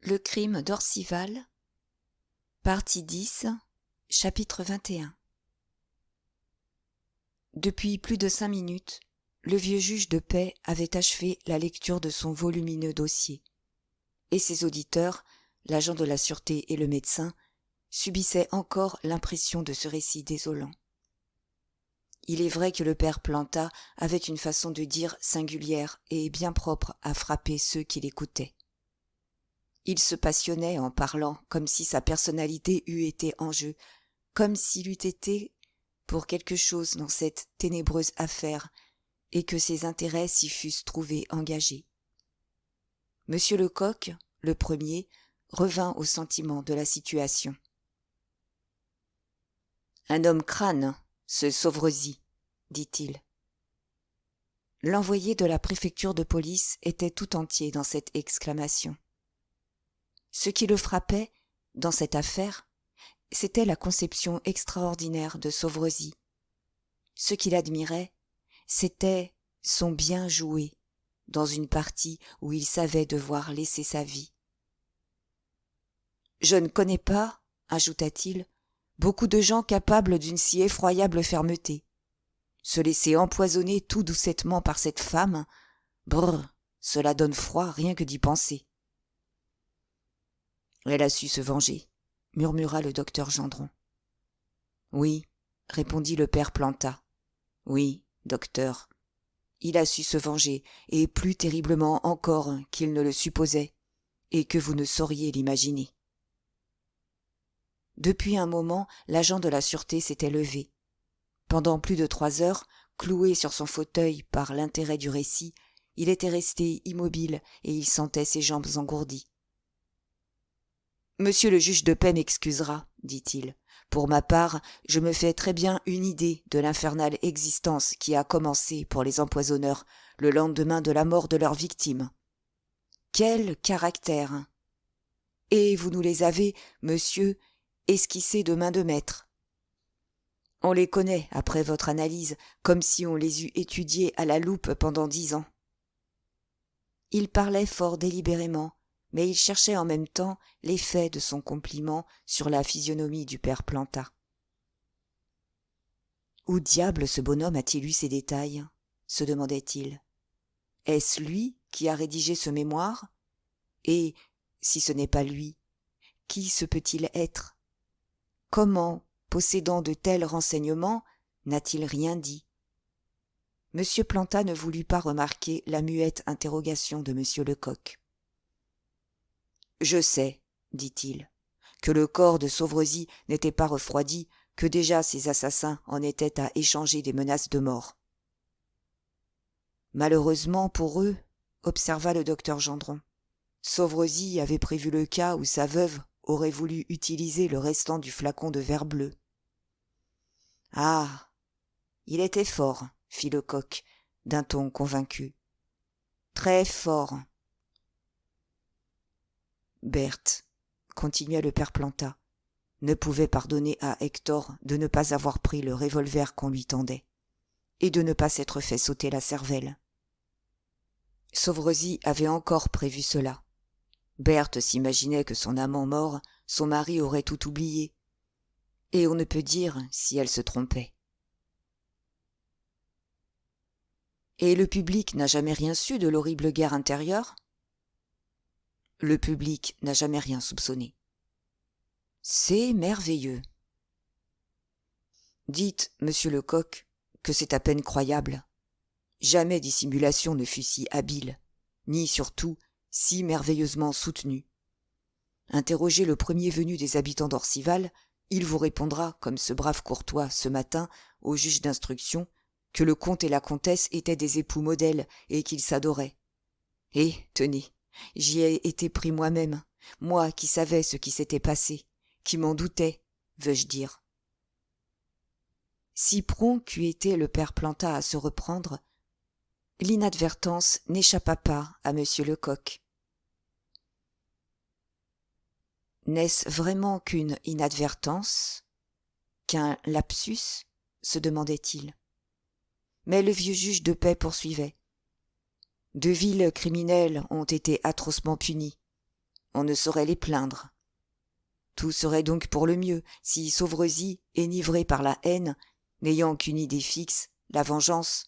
Le crime d'Orcival, partie 10, chapitre 21. Depuis plus de 5 minutes, le vieux juge de paix avait achevé la lecture de son volumineux dossier, et ses auditeurs, l'agent de la sûreté et le médecin, subissaient encore l'impression de ce récit désolant. Il est vrai que le père Planta avait une façon de dire singulière et bien propre à frapper ceux qui l'écoutaient. Il se passionnait en parlant comme si sa personnalité eût été en jeu, comme s'il eût été pour quelque chose dans cette ténébreuse affaire et que ses intérêts s'y fussent trouvés engagés. Monsieur Lecoq, le premier, revint au sentiment de la situation. « Un homme crâne, ce Sauvresi, dit-il. » L'envoyé de la préfecture de police était tout entier dans cette exclamation. Ce qui le frappait, dans cette affaire, c'était la conception extraordinaire de Sauvresi. Ce qu'il admirait, c'était son bien joué, dans une partie où il savait devoir laisser sa vie. « Je ne connais pas, ajouta-t-il, beaucoup de gens capables d'une si effroyable fermeté. Se laisser empoisonner tout doucettement par cette femme, brrr, cela donne froid rien que d'y penser. » Elle a su se venger, murmura le docteur Gendron. Oui, répondit le père Planta. Oui, docteur, il a su se venger, et plus terriblement encore qu'il ne le supposait, et que vous ne sauriez l'imaginer. Depuis un moment, l'agent de la sûreté s'était levé. Pendant plus de 3 heures, cloué sur son fauteuil par l'intérêt du récit, il était resté immobile et il sentait ses jambes engourdies. « Monsieur le juge de paix m'excusera, dit-il. Pour ma part, je me fais très bien une idée de l'infernale existence qui a commencé pour les empoisonneurs le lendemain de la mort de leur victime. Quel caractère! Et vous nous les avez, monsieur, esquissés de main de maître. On les connaît, après votre analyse, comme si on les eût étudiés à la loupe pendant 10 ans. » Il parlait fort délibérément, mais il cherchait en même temps l'effet de son compliment sur la physionomie du père Planta. « Où diable ce bonhomme a-t-il eu ces détails ?» se demandait-il. « Est-ce lui qui a rédigé ce mémoire ? Et, si ce n'est pas lui, qui se peut-il être ? Comment, possédant de tels renseignements, n'a-t-il rien dit ? » M. Planta ne voulut pas remarquer la muette interrogation de M. Lecoq. « Je sais, dit-il, que le corps de Sauvresi n'était pas refroidi, que déjà ses assassins en étaient à échanger des menaces de mort. »« Malheureusement pour eux, observa le docteur Gendron, Sauvresi avait prévu le cas où sa veuve aurait voulu utiliser le restant du flacon de verre bleu. »« Ah, il était fort, fit Lecoq, d'un ton convaincu. Très fort. » Berthe, continua le père Planta, ne pouvait pardonner à Hector de ne pas avoir pris le revolver qu'on lui tendait, et de ne pas s'être fait sauter la cervelle. Sauvresi avait encore prévu cela. Berthe s'imaginait que son amant mort, son mari aurait tout oublié, et on ne peut dire si elle se trompait. Et le public n'a jamais rien su de l'horrible guerre intérieure ? Le public n'a jamais rien soupçonné. C'est merveilleux. Dites, monsieur Lecoq, que c'est à peine croyable. Jamais dissimulation ne fut si habile, ni surtout si merveilleusement soutenue. Interrogez le premier venu des habitants d'Orcival, il vous répondra, comme ce brave courtois ce matin, au juge d'instruction, que le comte et la comtesse étaient des époux modèles et qu'ils s'adoraient. Et, tenez, j'y ai été pris moi-même, moi qui savais ce qui s'était passé, qui m'en doutais, veux-je dire. Si prompt qu'eût été le père Planta à se reprendre, l'inadvertance n'échappa pas à M. Lecoq. N'est-ce vraiment qu'une inadvertance, qu'un lapsus, se demandait-il. Mais le vieux juge de paix poursuivait. De vils criminels ont été atrocement punis. on ne saurait les plaindre. Tout serait donc pour le mieux si Sauverezy, enivré par la haine, n'ayant qu'une idée fixe, la vengeance,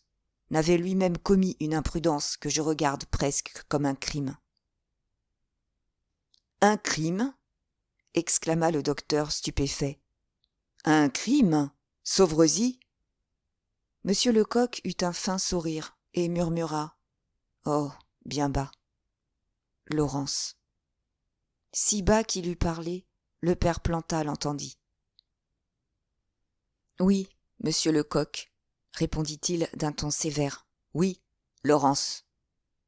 n'avait lui-même commis une imprudence que je regarde presque comme un crime. « Un crime » exclama le docteur stupéfait. « Un crime, Sauverezy ?» Monsieur Lecoq eut un fin sourire et murmura « Oh, bien bas. » Laurence. Si bas qu'il eût parlé, le père Planta l'entendit. « Oui, monsieur Lecoq, » répondit-il d'un ton sévère. « Oui, Laurence.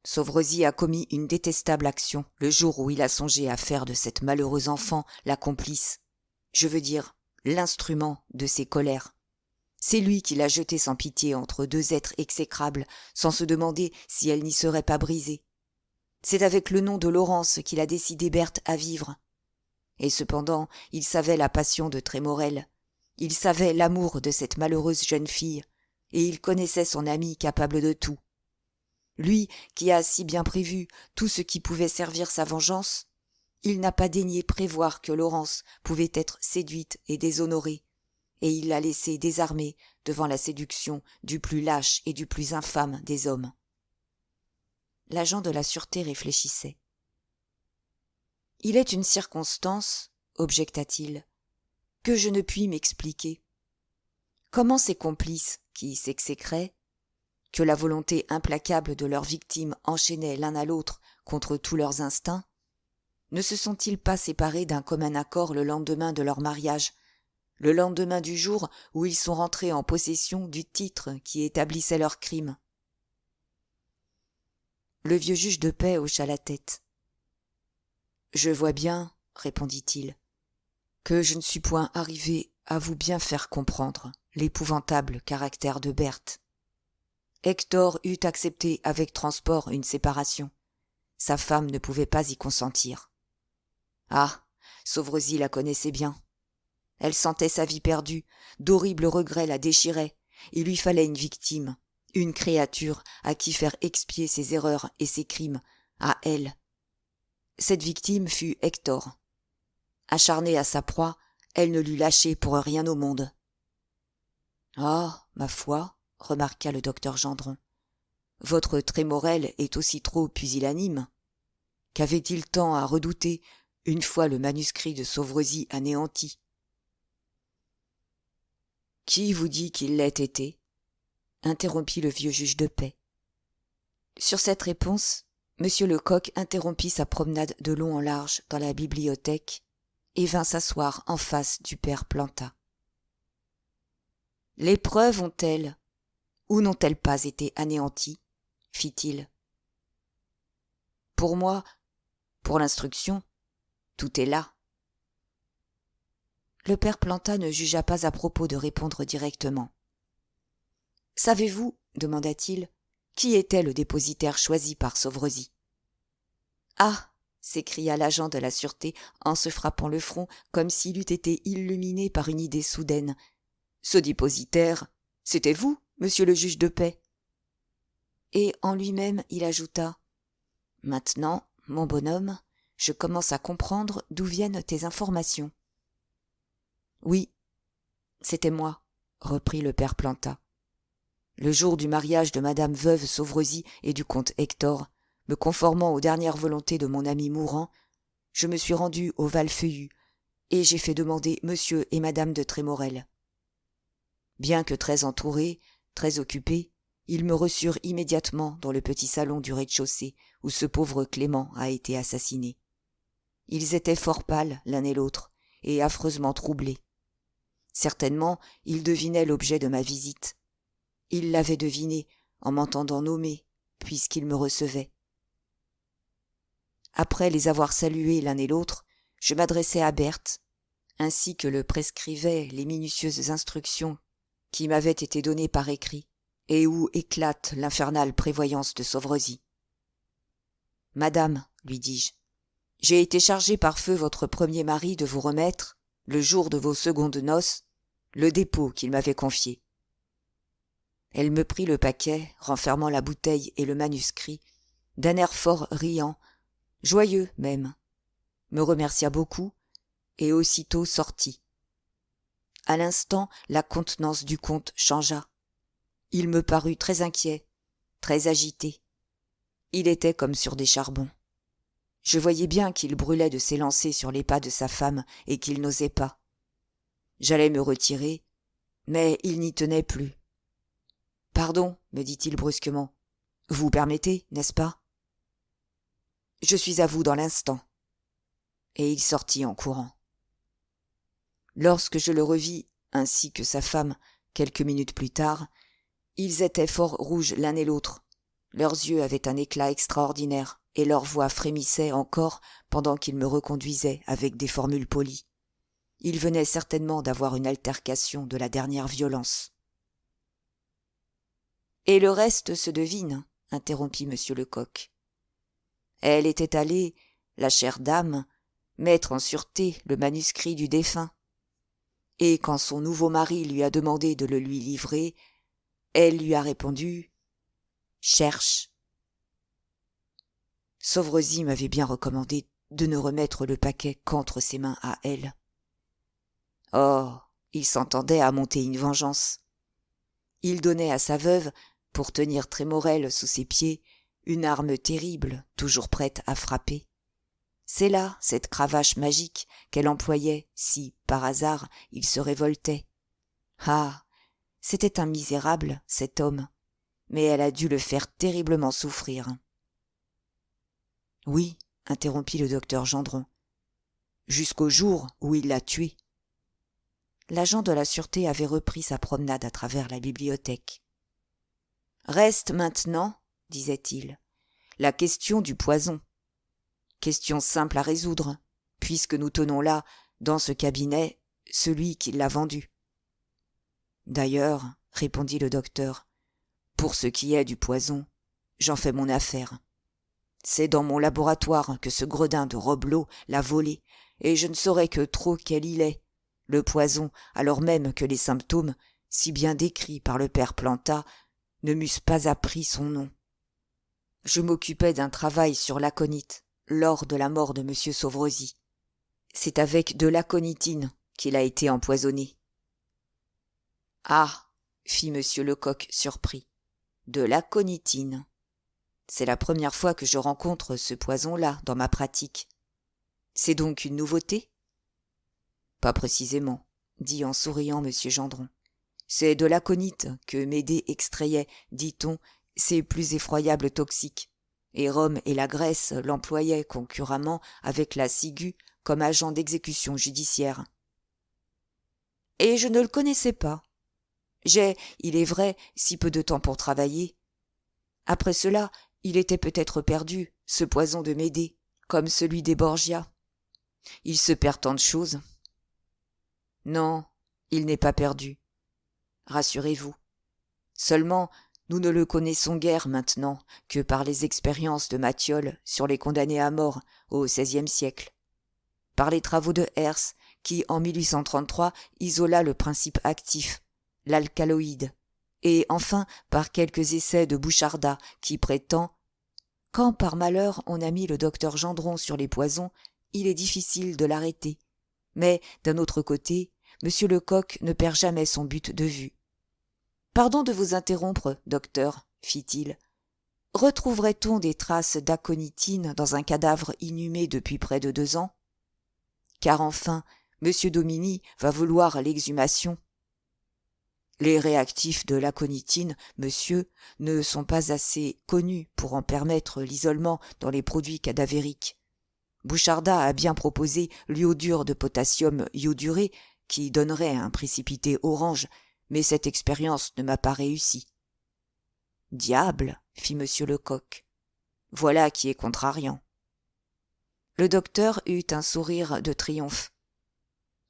Sauverezy a commis une détestable action le jour où il a songé à faire de cette malheureuse enfant la complice, je veux dire, l'instrument de ses colères. C'est lui qui l'a jetée sans pitié entre deux êtres exécrables, sans se demander si elle n'y serait pas brisée. C'est avec le nom de Laurence qu'il a décidé Berthe à vivre. Et cependant, il savait la passion de Trémorel, il savait l'amour de cette malheureuse jeune fille, et il connaissait son ami capable de tout. Lui qui a si bien prévu tout ce qui pouvait servir sa vengeance, il n'a pas daigné prévoir que Laurence pouvait être séduite et déshonorée, et il l'a laissée désarmée devant la séduction du plus lâche et du plus infâme des hommes. L'agent de la sûreté réfléchissait. « Il est une circonstance, objecta-t-il, que je ne puis m'expliquer. Comment ces complices, qui s'exécraient, que la volonté implacable de leurs victimes enchaînait l'un à l'autre contre tous leurs instincts, ne se sont-ils pas séparés d'un commun accord le lendemain de leur mariage, le lendemain du jour où ils sont rentrés en possession du titre qui établissait leur crime ? » Le vieux juge de paix hocha la tête. « Je vois bien, répondit-il, que je ne suis point arrivé à vous bien faire comprendre l'épouvantable caractère de Berthe. Hector eût accepté avec transport une séparation. Sa femme ne pouvait pas y consentir. Ah, Sauverezy la connaissait bien. Elle sentait sa vie perdue, d'horribles regrets la déchiraient, il lui fallait une victime, une créature à qui faire expier ses erreurs et ses crimes, à elle. Cette victime fut Hector. Acharnée à sa proie, elle ne l'eût lâché pour rien au monde. « Ah, ma foi, remarqua le docteur Gendron, votre Trémorel est aussi trop pusillanime. Qu'avait-il tant à redouter une fois le manuscrit de Sauverezy anéanti ? » « Qui vous dit qu'il l'ait été ?» interrompit le vieux juge de paix. Sur cette réponse, M. Lecoq interrompit sa promenade de long en large dans la bibliothèque et vint s'asseoir en face du père Planta. « Les preuves ont-elles ou n'ont-elles pas été anéanties ? Fit-il. « Pour moi, pour l'instruction, tout est là. » Le père Planta ne jugea pas à propos de répondre directement. « Savez-vous, demanda-t-il, qui était le dépositaire choisi par Sauverezy ? » « Ah !» s'écria l'agent de la sûreté en se frappant le front comme s'il eût été illuminé par une idée soudaine. « Ce dépositaire, c'était vous, monsieur le juge de paix. » Et en lui-même il ajouta « Maintenant, mon bonhomme, je commence à comprendre d'où viennent tes informations. » « Oui, c'était moi, » reprit le père Planta. « Le jour du mariage de madame veuve Sauverezy et du comte Hector, me conformant aux dernières volontés de mon ami mourant, je me suis rendu au Val-Feuillu et j'ai fait demander monsieur et madame de Trémorel. Bien que très entourés, très occupés, ils me reçurent immédiatement dans le petit salon du rez-de-chaussée où ce pauvre Clément a été assassiné. Ils étaient fort pâles l'un et l'autre et affreusement troublés. Certainement, ils devinaient l'objet de ma visite. Ils l'avaient deviné en m'entendant nommer, puisqu'ils me recevaient. Après les avoir salués l'un et l'autre, je m'adressai à Berthe, ainsi que le prescrivaient les minutieuses instructions qui m'avaient été données par écrit, et où éclate l'infernale prévoyance de Sauverezy. « Madame, lui dis-je, j'ai été chargé par feu votre premier mari de vous remettre, le jour de vos secondes noces, le dépôt qu'il m'avait confié. » Elle me prit le paquet, renfermant la bouteille et le manuscrit, d'un air fort riant, joyeux même, me remercia beaucoup, et aussitôt sortit. À l'instant, la contenance du comte changea. Il me parut très inquiet, très agité. Il était comme sur des charbons. Je voyais bien qu'il brûlait de s'élancer sur les pas de sa femme et qu'il n'osait pas. J'allais me retirer, mais il n'y tenait plus. « Pardon, me dit-il brusquement. Vous permettez, n'est-ce pas ? Je suis à vous dans l'instant. » Et il sortit en courant. Lorsque je le revis, ainsi que sa femme, quelques minutes plus tard, ils étaient fort rouges l'un et l'autre. Leurs yeux avaient un éclat extraordinaire, et leur voix frémissait encore pendant qu'ils me reconduisaient avec des formules polies. Ils venaient certainement d'avoir une altercation de la dernière violence. « Et le reste se devine, » interrompit monsieur Lecoq. Elle était allée, la chère dame, mettre en sûreté le manuscrit du défunt. Et quand son nouveau mari lui a demandé de le lui livrer, elle lui a répondu « Cherche ». Sauvrezis m'avait bien recommandé de ne remettre le paquet qu'entre ses mains à elle. Oh, il s'entendait à monter une vengeance. Il donnait à sa veuve, pour tenir Trémorel sous ses pieds, une arme terrible, toujours prête à frapper. C'est là cette cravache magique qu'elle employait si, par hasard, il se révoltait. Ah, c'était un misérable, cet homme, mais elle a dû le faire terriblement souffrir. Oui, interrompit le docteur Gendron, jusqu'au jour où il l'a tué. L'agent de la sûreté avait repris sa promenade à travers la bibliothèque. Reste maintenant, disait-il, la question du poison. Question simple à résoudre, puisque nous tenons là, dans ce cabinet, celui qui l'a vendu. D'ailleurs, répondit le docteur, pour ce qui est du poison, j'en fais mon affaire. C'est dans mon laboratoire que ce gredin de Robleau l'a volé, et je ne saurais que trop quel il est, le poison, alors même que les symptômes, si bien décrits par le père Planta, ne m'eussent pas appris son nom. Je m'occupais d'un travail sur l'aconite, lors de la mort de M. Sauvrezis. C'est avec de l'aconitine qu'il a été empoisonné. Ah, fit M. Lecoq surpris, de l'aconitine. C'est la première fois que je rencontre ce poison-là dans ma pratique. C'est donc une nouveauté ? Pas précisément, dit en souriant M. Gendron. C'est de l'aconite que Médée extrayait, dit-on, ses plus effroyables toxiques. Et Rome et la Grèce l'employaient concurremment avec la ciguë comme agent d'exécution judiciaire. Et je ne le connaissais pas. J'ai, il est vrai, si peu de temps pour travailler. Après cela, il était peut-être perdu, ce poison de Médée, comme celui des Borgia. Il se perd tant de choses. Non, il n'est pas perdu. Rassurez-vous. Seulement, nous ne le connaissons guère maintenant que par les expériences de Matthiol sur les condamnés à mort au XVIe siècle, par les travaux de Herse qui, en 1833, isola le principe actif, l'alcaloïde, et enfin par quelques essais de Bouchardat qui prétend « Quand par malheur on a mis le docteur Gendron sur les poisons, il est difficile de l'arrêter. Mais, d'un autre côté, M. Lecoq ne perd jamais son but de vue. Pardon de vous interrompre, docteur, fit-il. Retrouverait-on des traces d'aconitine dans un cadavre inhumé depuis près de 2 ans ? Car enfin, M. Domini va vouloir l'exhumation. Les réactifs de l'aconitine, monsieur, ne sont pas assez connus pour en permettre l'isolement dans les produits cadavériques. Bouchardat a bien proposé l'iodure de potassium ioduré, qui donnerait un précipité orange, mais cette expérience ne m'a pas réussi. Diable, fit M. Lecoq. Voilà qui est contrariant. Le docteur eut un sourire de triomphe.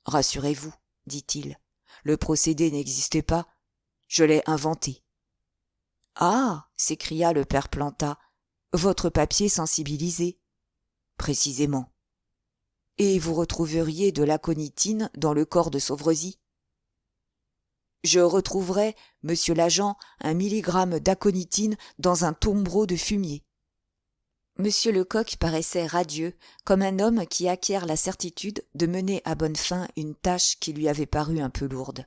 Rassurez-vous, dit-il, le procédé n'existait pas, je l'ai inventé. Ah, s'écria le père Planta, votre papier sensibilisé. Précisément. Et vous retrouveriez de l'aconitine dans le corps de Sauvrezis ? Je retrouverais, monsieur l'agent, 1 milligramme d'aconitine dans un tombereau de fumier. Monsieur Lecoq paraissait radieux, comme un homme qui acquiert la certitude de mener à bonne fin une tâche qui lui avait paru un peu lourde.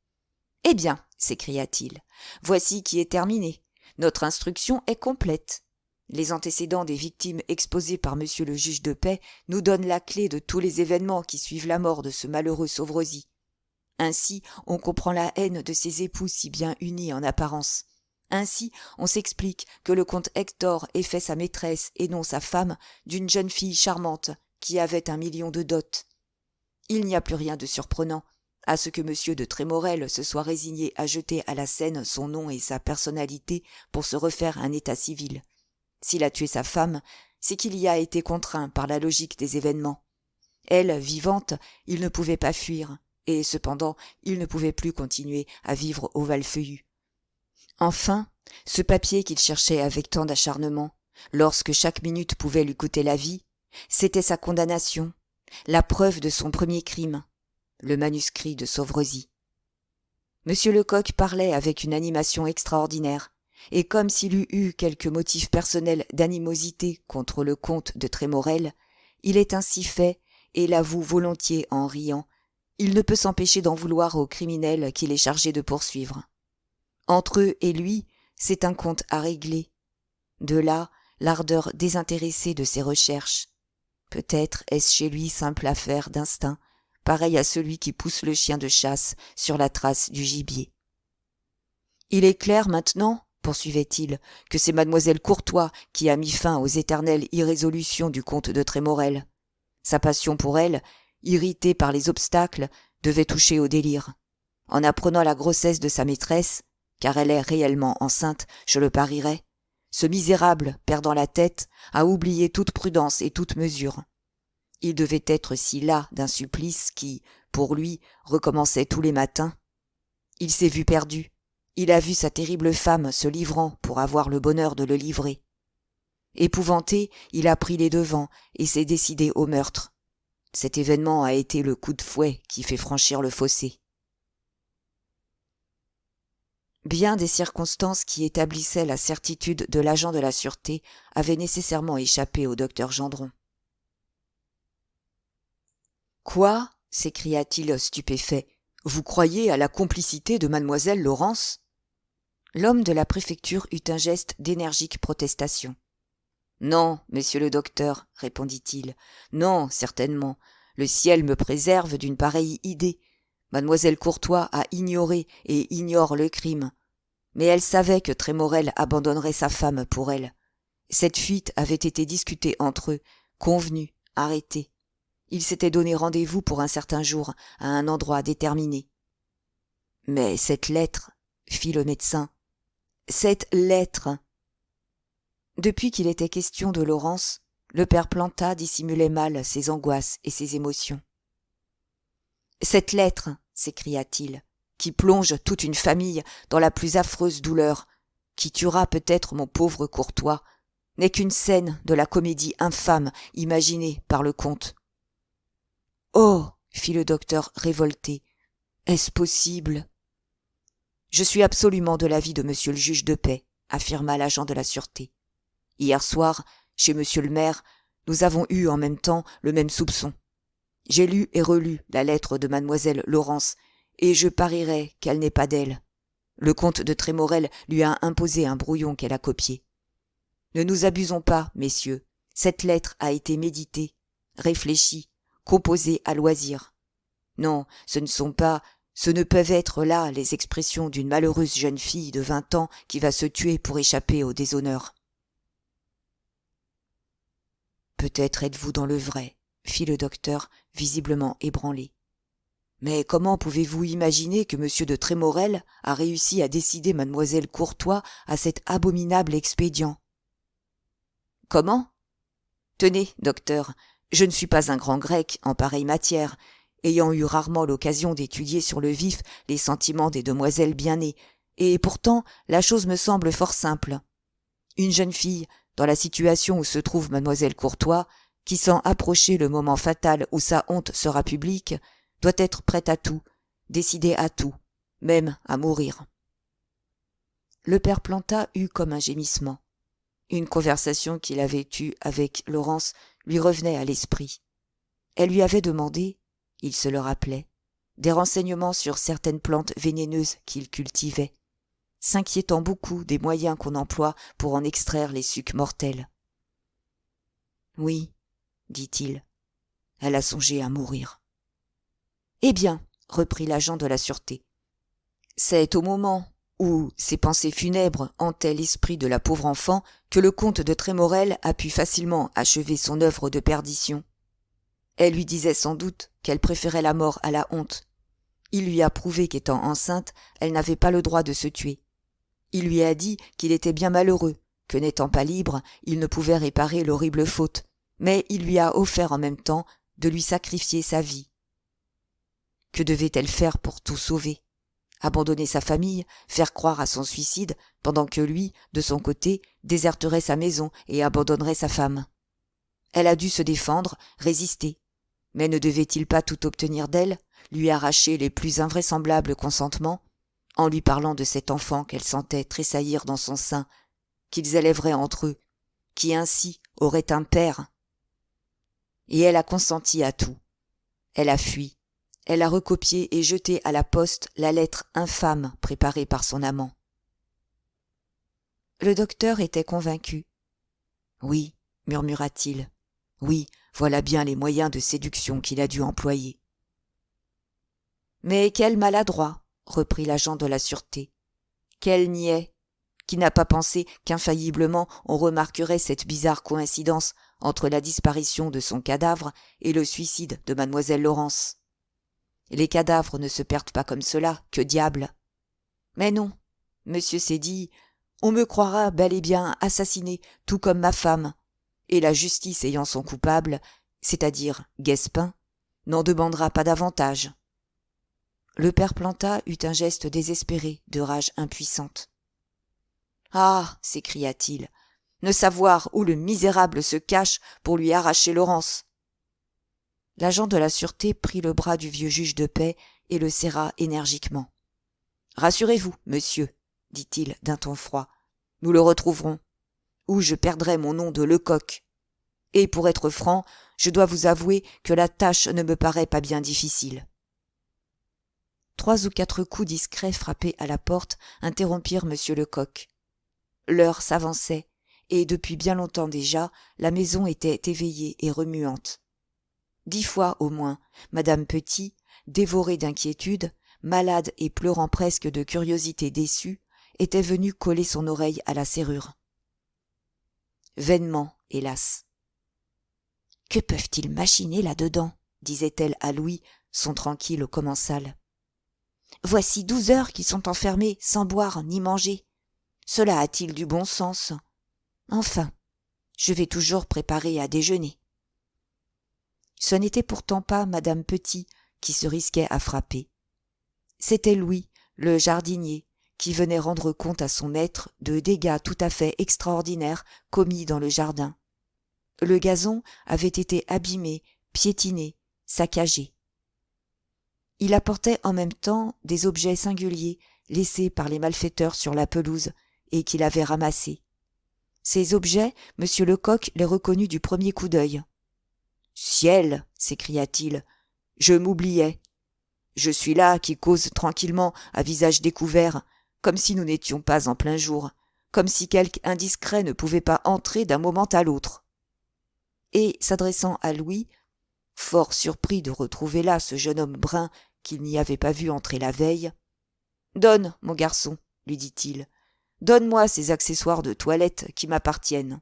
« Eh bien, s'écria-t-il, voici qui est terminé. Notre instruction est complète. Les antécédents des victimes exposés par monsieur le juge de paix nous donnent la clé de tous les événements qui suivent la mort de ce malheureux Sauvresi. Ainsi, on comprend la haine de ces époux si bien unis en apparence. Ainsi, on s'explique que le comte Hector ait fait sa maîtresse et non sa femme d'une jeune fille charmante qui avait 1 million de dot. Il n'y a plus rien de surprenant à ce que M. de Trémorel se soit résigné à jeter à la scène son nom et sa personnalité pour se refaire un état civil. S'il a tué sa femme, c'est qu'il y a été contraint par la logique des événements. Elle, vivante, il ne pouvait pas fuir, et cependant il ne pouvait plus continuer à vivre au Valfeuillu. Enfin, ce papier qu'il cherchait avec tant d'acharnement, lorsque chaque minute pouvait lui coûter la vie, c'était sa condamnation, la preuve de son premier crime, le manuscrit de Sauvresi. Monsieur Lecoq parlait avec une animation extraordinaire, et comme s'il eût eu quelque motif personnel d'animosité contre le comte de Trémorel, il est ainsi fait, et l'avoue volontiers en riant, il ne peut s'empêcher d'en vouloir au criminel qu'il est chargé de poursuivre. Entre eux et lui, c'est un compte à régler. De là, l'ardeur désintéressée de ses recherches. Peut-être est-ce chez lui simple affaire d'instinct, pareil à celui qui pousse le chien de chasse sur la trace du gibier. Il est clair maintenant, poursuivait-il, que c'est mademoiselle Courtois qui a mis fin aux éternelles irrésolutions du comte de Trémorel. Sa passion pour elle, irritée par les obstacles, devait toucher au délire. En apprenant la grossesse de sa maîtresse, car elle est réellement enceinte, je le parierais, ce misérable, perdant la tête, a oublié toute prudence et toute mesure. Il devait être si las d'un supplice qui, pour lui, recommençait tous les matins. Il s'est vu perdu. Il a vu sa terrible femme se livrant pour avoir le bonheur de le livrer. Épouvanté, il a pris les devants et s'est décidé au meurtre. Cet événement a été le coup de fouet qui fait franchir le fossé. Bien des circonstances qui établissaient la certitude de l'agent de la sûreté avaient nécessairement échappé au docteur Gendron. « Quoi » s'écria-t-il stupéfait. « Vous croyez à la complicité de mademoiselle Laurence ?» L'homme de la préfecture eut un geste d'énergique protestation. « Non, monsieur le docteur, répondit-il. Non, certainement. Le ciel me préserve d'une pareille idée. Mademoiselle Courtois a ignoré et ignore le crime. Mais elle savait que Trémorel abandonnerait sa femme pour elle. Cette fuite avait été discutée entre eux, convenue, arrêtée. Ils s'étaient donné rendez-vous pour un certain jour, à un endroit déterminé. Mais cette lettre, fit le médecin, cette lettre. Depuis qu'il était question de Laurence, le père Planta dissimulait mal ses angoisses et ses émotions. Cette lettre, s'écria-t-il, qui plonge toute une famille dans la plus affreuse douleur, qui tuera peut-être mon pauvre Courtois, n'est qu'une scène de la comédie infâme imaginée par le comte. « Oh » fit le docteur révolté, « est-ce possible ?»« Je suis absolument de l'avis de monsieur le juge de paix, » affirma l'agent de la sûreté. « Hier soir, chez monsieur le maire, nous avons eu en même temps le même soupçon. J'ai lu et relu la lettre de mademoiselle Laurence, et je parierais qu'elle n'est pas d'elle. Le comte de Trémorel lui a imposé un brouillon qu'elle a copié. Ne nous abusons pas, messieurs, cette lettre a été méditée, réfléchie, composée à loisir. Non, ce ne peuvent être là les expressions d'une malheureuse jeune fille de 20 ans qui va se tuer pour échapper au déshonneur. Peut-être êtes-vous dans le vrai, fit le docteur, visiblement ébranlé. Mais comment pouvez-vous imaginer que M. de Trémorel a réussi à décider mademoiselle Courtois à cet abominable expédient? Comment? Tenez, docteur, je ne suis pas un grand grec en pareille matière, ayant eu rarement l'occasion d'étudier sur le vif les sentiments des demoiselles bien nées, et pourtant la chose me semble fort simple. Une jeune fille, dans la situation où se trouve mademoiselle Courtois, qui sent approcher le moment fatal où sa honte sera publique, doit être prête à tout, décidée à tout, même à mourir. Le père Planta eut comme un gémissement. Une conversation qu'il avait eue avec Laurence lui revenait à l'esprit. Elle lui avait demandé, il se le rappelait, des renseignements sur certaines plantes vénéneuses qu'il cultivait, s'inquiétant beaucoup des moyens qu'on emploie pour en extraire les sucs mortels. « Oui, dit-il, elle a songé à mourir. »« Eh bien, reprit l'agent de la sûreté, c'est au moment où ces pensées funèbres hantaient l'esprit de la pauvre enfant que le comte de Trémorel a pu facilement achever son œuvre de perdition. Elle lui disait sans doute qu'elle préférait la mort à la honte. Il lui a prouvé qu'étant enceinte, elle n'avait pas le droit de se tuer. Il lui a dit qu'il était bien malheureux, que n'étant pas libre, il ne pouvait réparer l'horrible faute, mais il lui a offert en même temps de lui sacrifier sa vie. Que devait-elle faire pour tout sauver ? Abandonner sa famille, faire croire à son suicide, pendant que lui, de son côté, déserterait sa maison et abandonnerait sa femme. Elle a dû se défendre, résister. Mais ne devait-il pas tout obtenir d'elle, lui arracher les plus invraisemblables consentements, en lui parlant de cet enfant qu'elle sentait tressaillir dans son sein, qu'ils élèveraient entre eux, qui ainsi aurait un père ? Et elle a consenti à tout. Elle a fui. Elle a recopié et jeté à la poste la lettre infâme préparée par son amant. Le docteur était convaincu. « Oui, murmura-t-il, oui, voilà bien les moyens de séduction qu'il a dû employer. »« Mais quel maladroit, reprit l'agent de la sûreté, quel niais, qui n'a pas pensé qu'infailliblement on remarquerait cette bizarre coïncidence entre la disparition de son cadavre et le suicide de mademoiselle Laurence. Les cadavres ne se perdent pas comme cela, que diable. Mais non, monsieur s'est dit, on me croira bel et bien assassiné, tout comme ma femme, et la justice ayant son coupable, c'est-à-dire Guespin, n'en demandera pas davantage. » Le père Planta eut un geste désespéré, de rage impuissante. « Ah !» s'écria-t-il, « ne savoir où le misérable se cache pour lui arracher Laurence !» L'agent de la sûreté prit le bras du vieux juge de paix et le serra énergiquement. « Rassurez-vous, monsieur, dit-il d'un ton froid, nous le retrouverons, ou je perdrai mon nom de Lecoq. Et pour être franc, je dois vous avouer que la tâche ne me paraît pas bien difficile. » 3 ou 4 coups discrets frappés à la porte interrompirent monsieur Lecoq. L'heure s'avançait, et depuis bien longtemps déjà, la maison était éveillée et remuante. 10 fois au moins, madame Petit, dévorée d'inquiétude, malade et pleurant presque de curiosité déçue, était venue coller son oreille à la serrure. Vainement, hélas. « Que peuvent-ils machiner là-dedans » disait-elle à Louis, son tranquille au commensal. « Voici 12 heures qu'ils sont enfermés, sans boire ni manger. Cela a-t-il du bon sens ? Enfin, je vais toujours préparer à déjeuner. » Ce n'était pourtant pas madame Petit qui se risquait à frapper. C'était Louis, le jardinier, qui venait rendre compte à son maître de dégâts tout à fait extraordinaires commis dans le jardin. Le gazon avait été abîmé, piétiné, saccagé. Il apportait en même temps des objets singuliers laissés par les malfaiteurs sur la pelouse et qu'il avait ramassés. Ces objets, monsieur Lecoq les reconnut du premier coup d'œil. « Ciel !» s'écria-t-il, « je m'oubliais. Je suis là qui cause tranquillement à visage découvert, comme si nous n'étions pas en plein jour, comme si quelque indiscret ne pouvait pas entrer d'un moment à l'autre. » Et, s'adressant à Louis, fort surpris de retrouver là ce jeune homme brun qu'il n'y avait pas vu entrer la veille, « Donne, mon garçon, lui dit-il, donne-moi ces accessoires de toilette qui m'appartiennent. »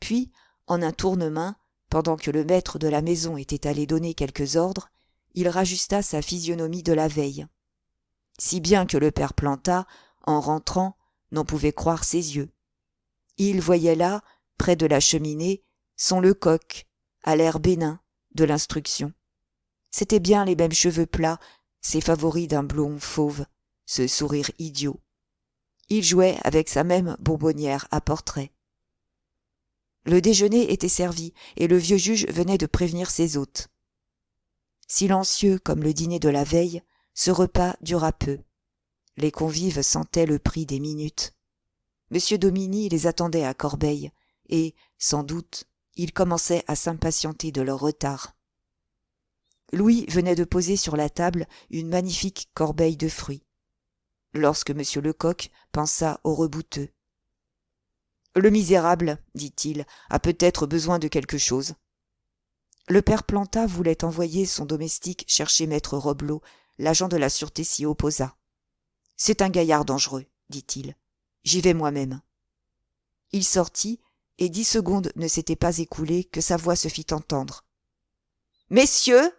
Puis, en un tournement, pendant que le maître de la maison était allé donner quelques ordres, il rajusta sa physionomie de la veille. Si bien que le père Planta, en rentrant, n'en pouvait croire ses yeux. Il voyait là, près de la cheminée, son Lecoq, à l'air bénin, de l'instruction. C'étaient bien les mêmes cheveux plats, ses favoris d'un blond fauve, ce sourire idiot. Il jouait avec sa même bonbonnière à portrait. Le déjeuner était servi, et le vieux juge venait de prévenir ses hôtes. Silencieux comme le dîner de la veille, ce repas dura peu. Les convives sentaient le prix des minutes. M. Dominy les attendait à Corbeil, et, sans doute, il commençait à s'impatienter de leur retard. Louis venait de poser sur la table une magnifique corbeille de fruits, lorsque M. Lecoq pensa au rebouteux. « Le misérable, dit-il, a peut-être besoin de quelque chose. » Le père Planta voulait envoyer son domestique chercher maître Robelot. L'agent de la sûreté s'y opposa. « C'est un gaillard dangereux, dit-il. J'y vais moi-même. » Il sortit, et 10 secondes ne s'étaient pas écoulées que sa voix se fit entendre. « Messieurs !»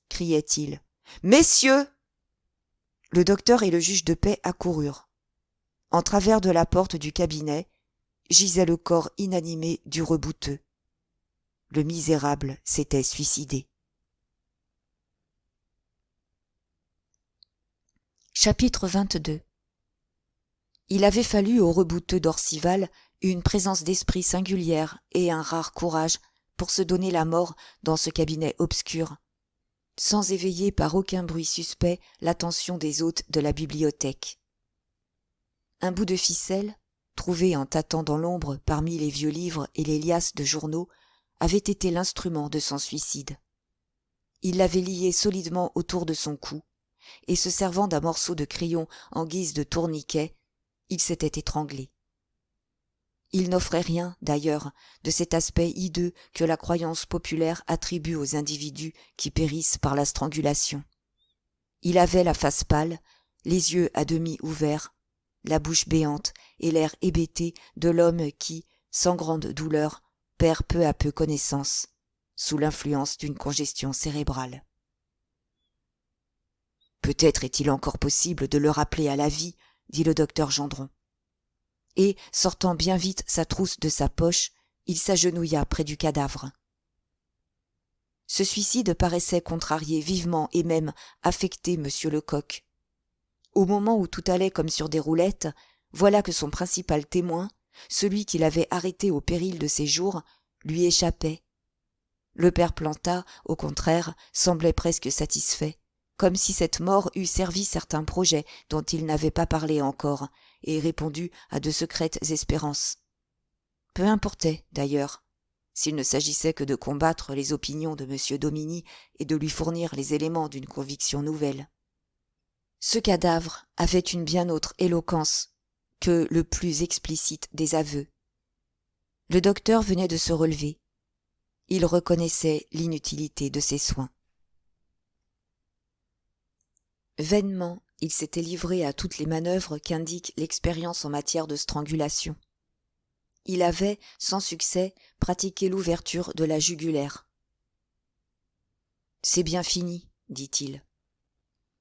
criait-il. « Messieurs !» Le docteur et le juge de paix accoururent. En travers de la porte du cabinet gisait le corps inanimé du rebouteux. Le misérable s'était suicidé. Chapitre 22. Il avait fallu au rebouteux d'Orcival une présence d'esprit singulière et un rare courage pour se donner la mort dans ce cabinet obscur, sans éveiller par aucun bruit suspect l'attention des hôtes de la bibliothèque. Un bout de ficelle, trouvé en tâtant dans l'ombre parmi les vieux livres et les liasses de journaux, avait été l'instrument de son suicide. Il l'avait lié solidement autour de son cou, et se servant d'un morceau de crayon en guise de tourniquet, il s'était étranglé. Il n'offrait rien, d'ailleurs, de cet aspect hideux que la croyance populaire attribue aux individus qui périssent par la strangulation. Il avait la face pâle, les yeux à demi ouverts, la bouche béante et l'air hébété de l'homme qui, sans grande douleur, perd peu à peu connaissance, sous l'influence d'une congestion cérébrale. « Peut-être est-il encore possible de le rappeler à la vie, » dit le docteur Gendron. Et, sortant bien vite sa trousse de sa poche, il s'agenouilla près du cadavre. Ce suicide paraissait contrarier vivement et même affecter M. Lecoq. Au moment où tout allait comme sur des roulettes, voilà que son principal témoin, celui qu'il avait arrêté au péril de ses jours, lui échappait. Le père Planta, au contraire, semblait presque satisfait, comme si cette mort eût servi certains projets dont il n'avait pas parlé encore, et répondu à de secrètes espérances. Peu importait, d'ailleurs, s'il ne s'agissait que de combattre les opinions de M. Dominy et de lui fournir les éléments d'une conviction nouvelle. Ce cadavre avait une bien autre éloquence que le plus explicite des aveux. Le docteur venait de se relever. Il reconnaissait l'inutilité de ses soins. Vainement, il s'était livré à toutes les manœuvres qu'indique l'expérience en matière de strangulation. Il avait, sans succès, pratiqué l'ouverture de la jugulaire. « C'est bien fini, dit-il.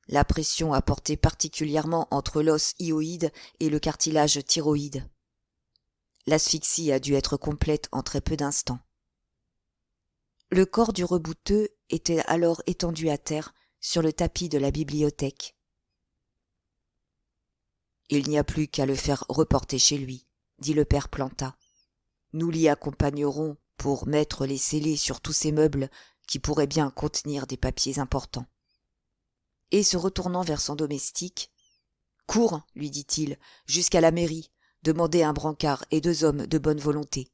La pression a porté particulièrement entre l'os hyoïde et le cartilage thyroïde. L'asphyxie a dû être complète en très peu d'instants. » Le corps du rebouteux était alors étendu à terre sur le tapis de la bibliothèque. « Il n'y a plus qu'à le faire reporter chez lui, » dit le père Planta. « Nous l'y accompagnerons pour mettre les scellés sur tous ces meubles qui pourraient bien contenir des papiers importants. » Et se retournant vers son domestique, « Cours, lui dit-il, jusqu'à la mairie, demander un brancard et 2 hommes de bonne volonté. »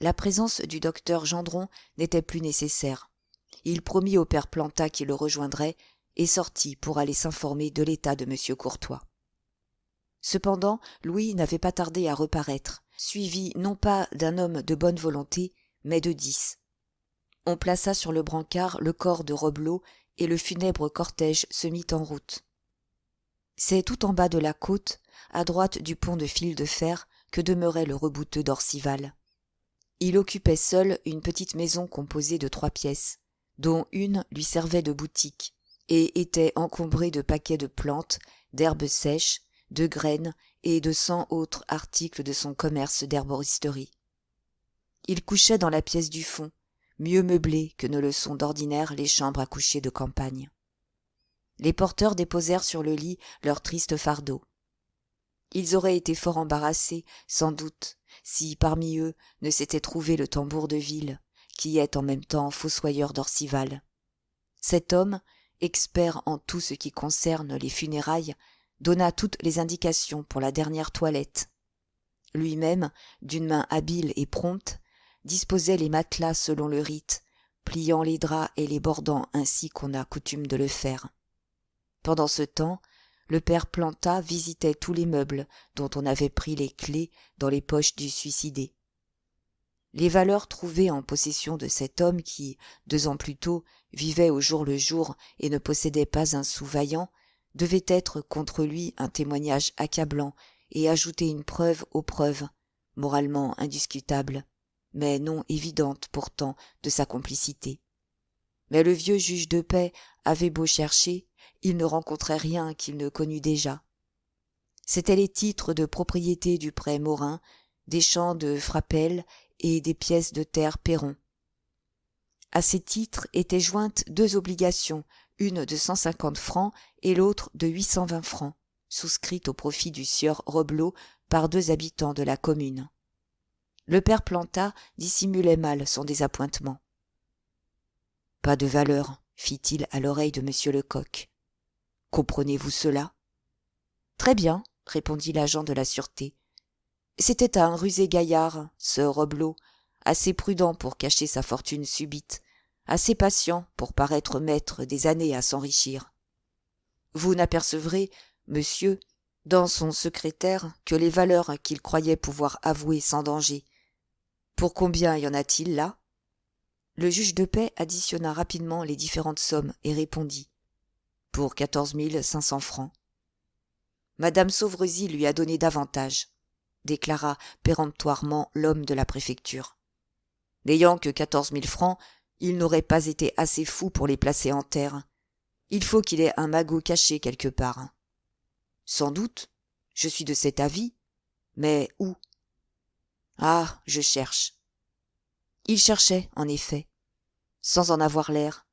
La présence du docteur Gendron n'était plus nécessaire. Il promit au père Planta qu'il le rejoindrait et sortit pour aller s'informer de l'état de M. Courtois. Cependant, Louis n'avait pas tardé à reparaître, suivi non pas d'un homme de bonne volonté, mais de 10. On plaça sur le brancard le corps de Robelot et le funèbre cortège se mit en route. C'est tout en bas de la côte, à droite du pont de fil de fer, que demeurait le rebouteux d'Orcival. Il occupait seul une petite maison composée de 3 pièces, dont une lui servait de boutique, et était encombrée de paquets de plantes, d'herbes sèches, de graines et de 100 autres articles de son commerce d'herboristerie. Il couchait dans la pièce du fond, mieux meublée que ne le sont d'ordinaire les chambres à coucher de campagne. Les porteurs déposèrent sur le lit leur triste fardeau. Ils auraient été fort embarrassés, sans doute, si parmi eux ne s'était trouvé le tambour de ville, qui est en même temps fossoyeur d'Orcival. Cet homme, expert en tout ce qui concerne les funérailles, donna toutes les indications pour la dernière toilette. Lui-même, d'une main habile et prompte, disposait les matelas selon le rite, pliant les draps et les bordant ainsi qu'on a coutume de le faire. Pendant ce temps, le père Planta visitait tous les meubles dont on avait pris les clés dans les poches du suicidé. Les valeurs trouvées en possession de cet homme qui, 2 ans plus tôt, vivait au jour le jour et ne possédait pas un sou vaillant, devaient être contre lui un témoignage accablant et ajouter une preuve aux preuves, moralement indiscutable, mais non évidente pourtant de sa complicité. Mais le vieux juge de paix avait beau chercher, il ne rencontrait rien qu'il ne connût déjà. C'étaient les titres de propriété du pré Morin, des champs de Frapesle et des pièces de terre Perron. À ces titres étaient jointes 2 obligations, une de 150 francs et l'autre de 820 francs, souscrites au profit du sieur Robleau par 2 habitants de la commune. Le père Planta dissimulait mal son désappointement. « Pas de valeur, fit-il à l'oreille de monsieur Lecoq. « Comprenez-vous cela ?» « Très bien, répondit l'agent de la sûreté. C'était un rusé gaillard, ce Robleau, assez prudent pour cacher sa fortune subite, assez patient pour paraître maître des années à s'enrichir. Vous n'apercevrez, monsieur, dans son secrétaire que les valeurs qu'il croyait pouvoir avouer sans danger. Pour combien y en a-t-il là ? Le juge de paix additionna rapidement les différentes sommes et répondit. Pour 14 500 francs. Madame Sauvrezis lui a donné davantage, déclara péremptoirement l'homme de la préfecture. N'ayant que 14 000 francs, il n'aurait pas été assez fou pour les placer en terre. Il faut qu'il ait un magot caché quelque part. Sans doute, je suis de cet avis, mais où ? Ah, je cherche. Il cherchait, en effet, sans en avoir l'air.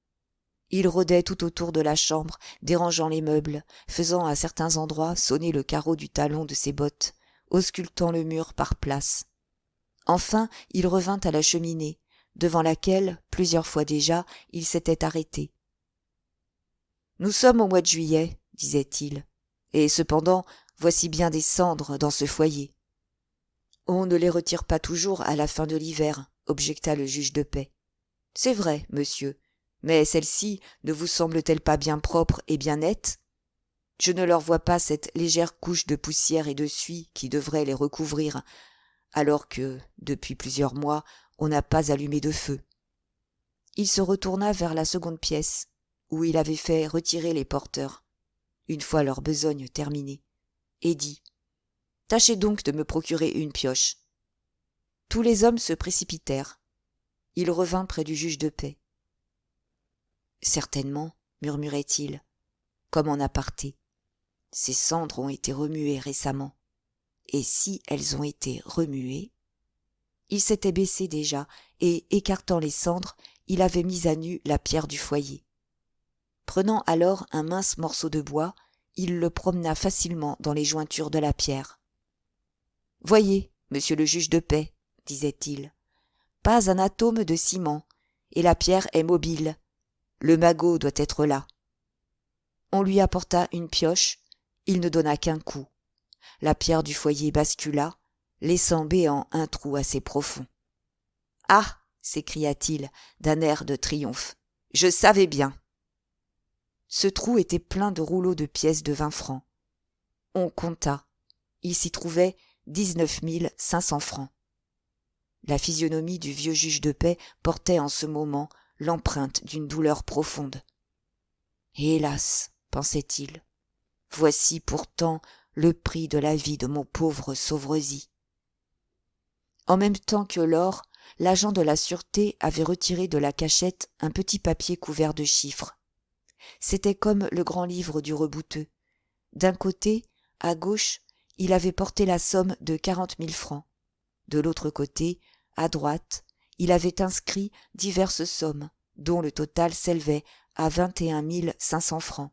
Il rôdait tout autour de la chambre, dérangeant les meubles, faisant à certains endroits sonner le carreau du talon de ses bottes, auscultant le mur par places. Enfin, il revint à la cheminée, devant laquelle, plusieurs fois déjà, il s'était arrêté. « Nous sommes au mois de juillet, disait-il, et cependant, voici bien des cendres dans ce foyer. »« On ne les retire pas toujours à la fin de l'hiver, objecta le juge de paix. « C'est vrai, monsieur. Mais celles-ci ne vous semblent-elles pas bien propres et bien nettes ? Je ne leur vois pas cette légère couche de poussière et de suie qui devrait les recouvrir, alors que, depuis plusieurs mois, on n'a pas allumé de feu. » Il se retourna vers la seconde pièce, où il avait fait retirer les porteurs, une fois leur besogne terminée, et dit « Tâchez donc de me procurer une pioche. » Tous les hommes se précipitèrent. Il revint près du juge de paix. Certainement, murmurait-il, comme en aparté. Ces cendres ont été remuées récemment. Et si elles ont été remuées... Il s'était baissé déjà, et, écartant les cendres, il avait mis à nu la pierre du foyer. Prenant alors un mince morceau de bois, il le promena facilement dans les jointures de la pierre. « Voyez, monsieur le juge de paix, disait-il, pas un atome de ciment, et la pierre est mobile. Le magot doit être là. » On lui apporta une pioche, il ne donna qu'un coup. La pierre du foyer bascula, laissant béant un trou assez profond. « Ah !» s'écria-t-il d'un air de triomphe. « Je savais bien !» Ce trou était plein de rouleaux de pièces de 20 francs. On compta. Il s'y trouvait 19 500 francs. La physionomie du vieux juge de paix portait en ce moment l'empreinte d'une douleur profonde. « Hélas !» pensait-il, « voici pourtant le prix de la vie de mon pauvre Sauvrezis. » En même temps que l'or, l'agent de la sûreté avait retiré de la cachette un petit papier couvert de chiffres. C'était comme le grand livre du rebouteux. D'un côté, à gauche, il avait porté la somme de 40 000 francs. De l'autre côté, à droite, il avait inscrit diverses sommes, dont le total s'élevait à 21 500 francs.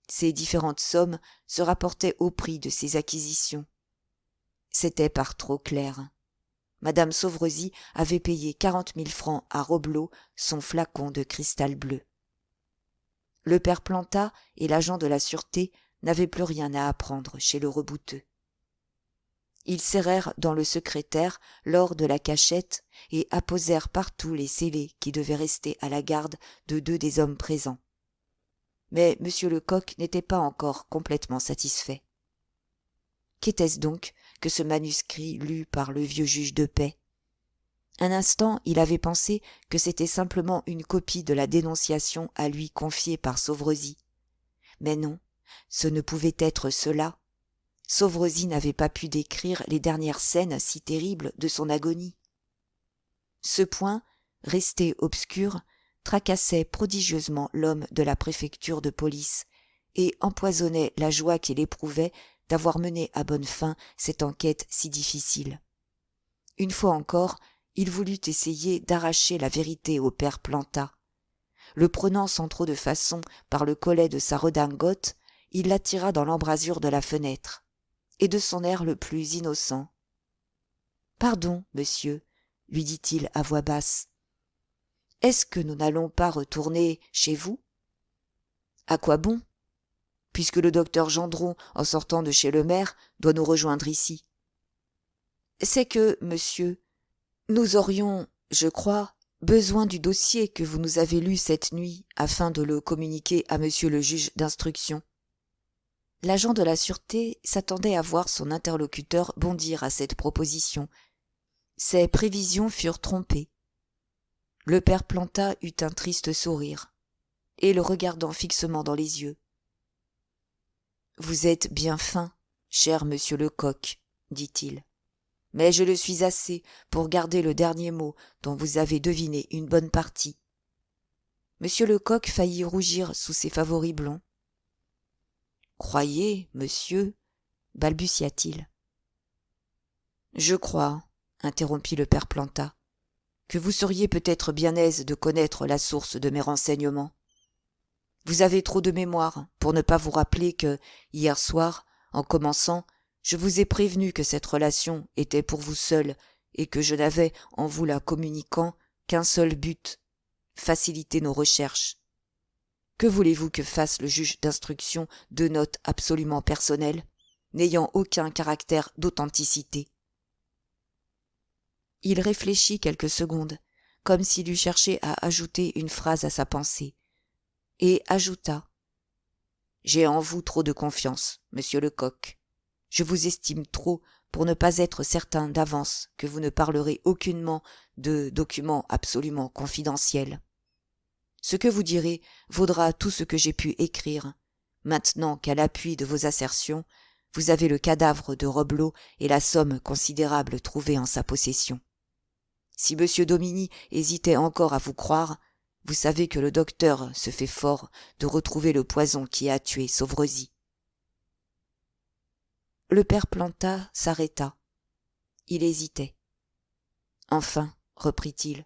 Ces différentes sommes se rapportaient au prix de ses acquisitions. C'était par trop clair. Madame Sauvrezis avait payé 40 000 francs à Robleau son flacon de cristal bleu. Le père Planta et l'agent de la sûreté n'avaient plus rien à apprendre chez le rebouteux. Ils serrèrent dans le secrétaire l'or de la cachette et apposèrent partout les scellés qui devaient rester à la garde de 2 des hommes présents. Mais M. Lecoq n'était pas encore complètement satisfait. Qu'était-ce donc que ce manuscrit lu par le vieux juge de paix? Un instant, il avait pensé que c'était simplement une copie de la dénonciation à lui confiée par Sauvrezis. Mais non, ce ne pouvait être cela. Sauvrezis n'avait pas pu décrire les dernières scènes si terribles de son agonie. Ce point, resté obscur, tracassait prodigieusement l'homme de la préfecture de police et empoisonnait la joie qu'il éprouvait d'avoir mené à bonne fin cette enquête si difficile. Une fois encore, il voulut essayer d'arracher la vérité au père Planta. Le prenant sans trop de façon par le collet de sa redingote, il l'attira dans l'embrasure de la fenêtre, et de son air le plus innocent. « Pardon, monsieur, » lui dit-il à voix basse. « Est-ce que nous n'allons pas retourner chez vous ? » « À quoi bon ? Puisque le docteur Gendron, en sortant de chez le maire, doit nous rejoindre ici. »« C'est que, monsieur, nous aurions, je crois, besoin du dossier que vous nous avez lu cette nuit afin de le communiquer à monsieur le juge d'instruction. » L'agent de la sûreté s'attendait à voir son interlocuteur bondir à cette proposition. Ses prévisions furent trompées. Le père Planta eut un triste sourire, et le regardant fixement dans les yeux. « Vous êtes bien fin, cher monsieur Lecoq, dit-il. Mais je le suis assez pour garder le dernier mot dont vous avez deviné une bonne partie. » Monsieur Lecoq faillit rougir sous ses favoris blonds. « Croyez, monsieur, balbutia-t-il. « Je crois, interrompit le père Planta, que vous seriez peut-être bien aise de connaître la source de mes renseignements. Vous avez trop de mémoire pour ne pas vous rappeler que, hier soir, en commençant, je vous ai prévenu que cette relation était pour vous seul et que je n'avais, en vous la communiquant, qu'un seul but, faciliter nos recherches. Que voulez-vous que fasse le juge d'instruction de notes absolument personnelles, n'ayant aucun caractère d'authenticité ? Il réfléchit quelques secondes, comme s'il eût cherché à ajouter une phrase à sa pensée, et ajouta : « J'ai en vous trop de confiance, monsieur Lecoq. Je vous estime trop pour ne pas être certain d'avance que vous ne parlerez aucunement de documents absolument confidentiels. Ce que vous direz vaudra tout ce que j'ai pu écrire, maintenant qu'à l'appui de vos assertions, vous avez le cadavre de Robleau et la somme considérable trouvée en sa possession. Si M. Dominy hésitait encore à vous croire, vous savez que le docteur se fait fort de retrouver le poison qui a tué Sauvrezis. » Le père Planta s'arrêta. Il hésitait. « Enfin, reprit-il,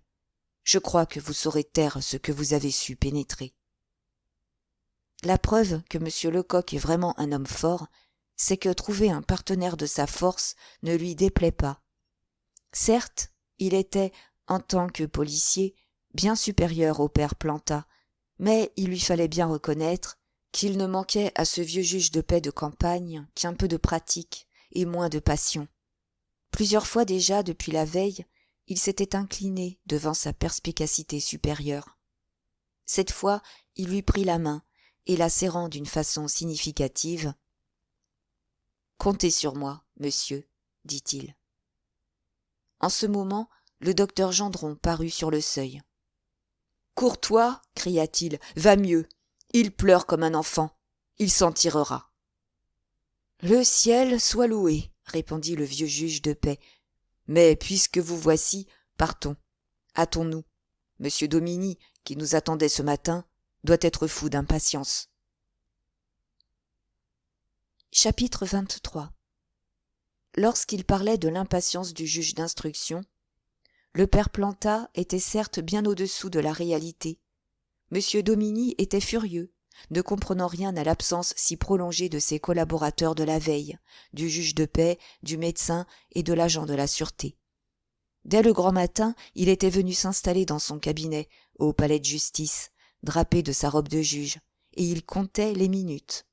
je crois que vous saurez taire ce que vous avez su pénétrer. La preuve que M. Lecoq est vraiment un homme fort, c'est que trouver un partenaire de sa force ne lui déplaît pas. Certes, il était, en tant que policier, bien supérieur au père Planta, mais il lui fallait bien reconnaître qu'il ne manquait à ce vieux juge de paix de campagne qu'un peu de pratique et moins de passion. Plusieurs fois déjà depuis la veille, il s'était incliné devant sa perspicacité supérieure. Cette fois, il lui prit la main et la serrant d'une façon significative. « Comptez sur moi, monsieur, dit-il. » En ce moment, le docteur Gendron parut sur le seuil. « Courtois, cria-t-il, va mieux. Il pleure comme un enfant. Il s'en tirera. »« Le ciel soit loué, répondit le vieux juge de paix. Mais puisque vous voici, partons. Hâtons-nous. Monsieur Dominy, qui nous attendait ce matin, doit être fou d'impatience. » Chapitre 23. Lorsqu'il parlait de l'impatience du juge d'instruction, le père Planta était certes bien au-dessous de la réalité. Monsieur Dominy était furieux, ne comprenant rien à l'absence si prolongée de ses collaborateurs de la veille, du juge de paix, du médecin et de l'agent de la sûreté. Dès le grand matin, il était venu s'installer dans son cabinet, au palais de justice, drapé de sa robe de juge, et il comptait les minutes.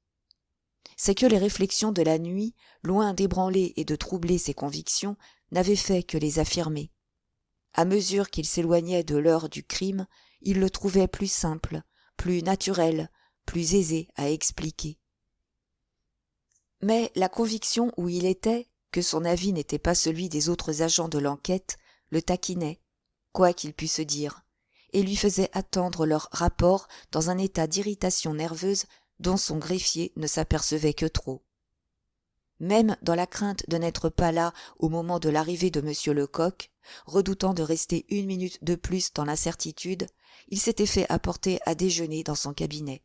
c'est que les réflexions de la nuit, loin d'ébranler et de troubler ses convictions, n'avaient fait que les affirmer. À mesure qu'il s'éloignait de l'heure du crime, il le trouvait plus simple, plus naturel, plus aisé à expliquer. Mais la conviction où il était, que son avis n'était pas celui des autres agents de l'enquête, le taquinait, quoi qu'il pût se dire, et lui faisait attendre leur rapport dans un état d'irritation nerveuse dont son greffier ne s'apercevait que trop. Même dans la crainte de n'être pas là au moment de l'arrivée de M. Lecoq, redoutant de rester 1 minute de plus dans l'incertitude, il s'était fait apporter à déjeuner dans son cabinet.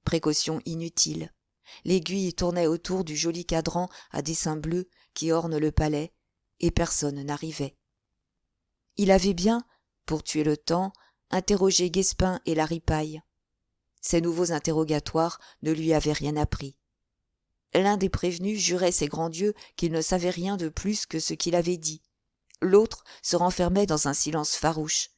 Précaution inutile. L'aiguille tournait autour du joli cadran à dessins bleus qui orne le palais, et personne n'arrivait. Il avait bien, pour tuer le temps, interrogé Guespin et la ripaille. Ces nouveaux interrogatoires ne lui avaient rien appris. L'un des prévenus jurait ses grands dieux qu'il ne savait rien de plus que ce qu'il avait dit. L'autre se renfermait dans un silence farouche,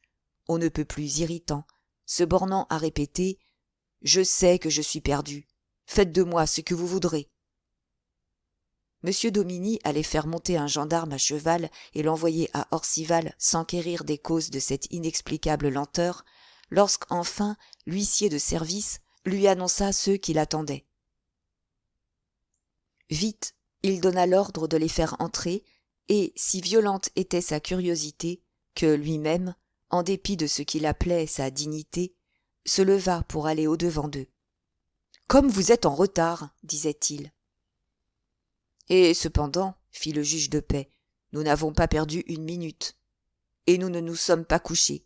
on ne peut plus irritant, se bornant à répéter « Je sais que je suis perdu. Faites de moi ce que vous voudrez. » M. Dominy allait faire monter un gendarme à cheval et l'envoyer à Orcival s'enquérir des causes de cette inexplicable lenteur, lorsqu'enfin l'huissier de service lui annonça ceux qui l'attendaient. Vite, il donna l'ordre de les faire entrer, et si violente était sa curiosité, que lui-même, en dépit de ce qu'il appelait sa dignité, se leva pour aller au-devant d'eux. « Comme vous êtes en retard, disait-il. Et cependant, fit le juge de paix, nous n'avons pas perdu 1 minute, et nous ne nous sommes pas couchés.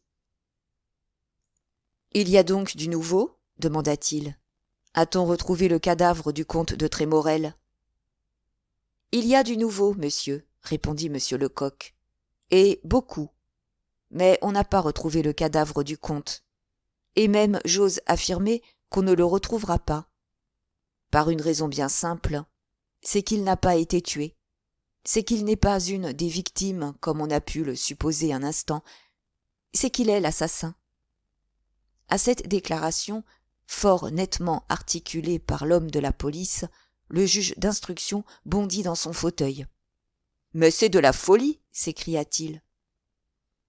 Il y a donc du nouveau ? Demanda-t-il. A-t-on retrouvé le cadavre du comte de Trémorel ? Il y a du nouveau, monsieur, répondit M. Lecoq, et beaucoup. Mais on n'a pas retrouvé le cadavre du comte. Et même, j'ose affirmer qu'on ne le retrouvera pas. Par une raison bien simple, c'est qu'il n'a pas été tué. C'est qu'il n'est pas une des victimes, comme on a pu le supposer un instant. C'est qu'il est l'assassin. À cette déclaration, fort nettement articulée par l'homme de la police, le juge d'instruction bondit dans son fauteuil. « Mais c'est de la folie !» s'écria-t-il.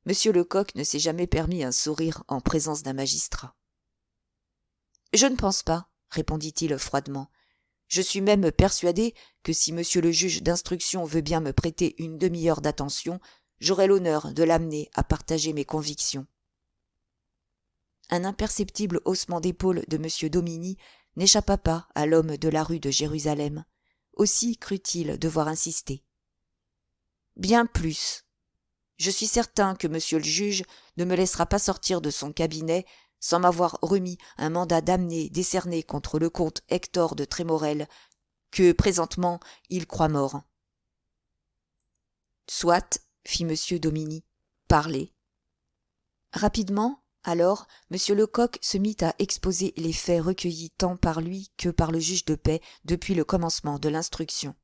M. Lecoq ne s'est jamais permis un sourire en présence d'un magistrat. « Je ne pense pas, » répondit-il froidement. « Je suis même persuadé que si M. le juge d'instruction veut bien me prêter une demi-heure d'attention, j'aurai l'honneur de l'amener à partager mes convictions. » Un imperceptible haussement d'épaule de M. Dominy n'échappa pas à l'homme de la rue de Jérusalem. Aussi crut-il devoir insister. « Bien plus. Je suis certain que monsieur le juge ne me laissera pas sortir de son cabinet sans m'avoir remis un mandat d'amener décerné contre le comte Hector de Trémorel, que présentement il croit mort. »« Soit, fit M. Dominy, parlez. » Rapidement, alors, M. Lecoq se mit à exposer les faits recueillis tant par lui que par le juge de paix depuis le commencement de l'instruction.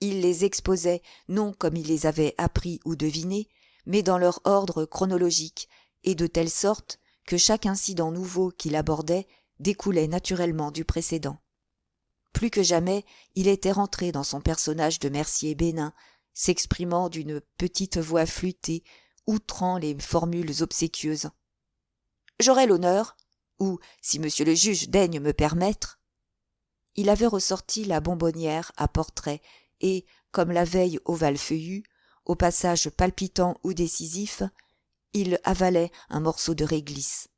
Il les exposait non comme il les avait appris ou devinés, mais dans leur ordre chronologique, et de telle sorte que chaque incident nouveau qu'il abordait découlait naturellement du précédent. Plus que jamais, il était rentré dans son personnage de mercier bénin, s'exprimant d'une petite voix flûtée, outrant les formules obséquieuses. « J'aurai l'honneur, ou, si monsieur le juge daigne me permettre. » Il avait ressorti la bonbonnière à portrait et, comme la veille au Val-Feuillu, au passage palpitant ou décisif, il avalait un morceau de réglisse.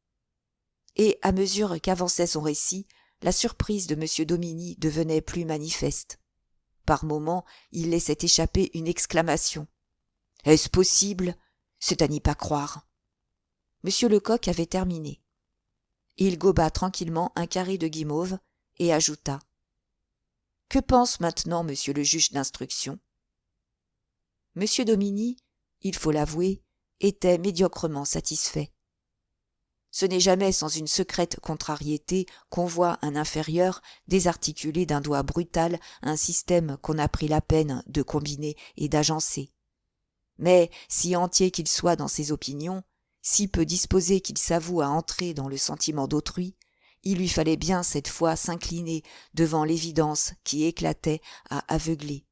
Et à mesure qu'avançait son récit, la surprise de M. Dominy devenait plus manifeste. Par moments, il laissait échapper une exclamation. « Est-ce possible ? C'est à n'y pas croire. » M. Lecoq avait terminé. Il goba tranquillement un carré de guimauve et ajouta. « Que pense maintenant monsieur le juge d'instruction ?» M. Dominy, il faut l'avouer, était médiocrement satisfait. Ce n'est jamais sans une secrète contrariété qu'on voit un inférieur désarticuler d'un doigt brutal un système qu'on a pris la peine de combiner et d'agencer. Mais, si entier qu'il soit dans ses opinions, si peu disposé qu'il s'avoue à entrer dans le sentiment d'autrui, il lui fallait bien cette fois s'incliner devant l'évidence qui éclatait à aveugler.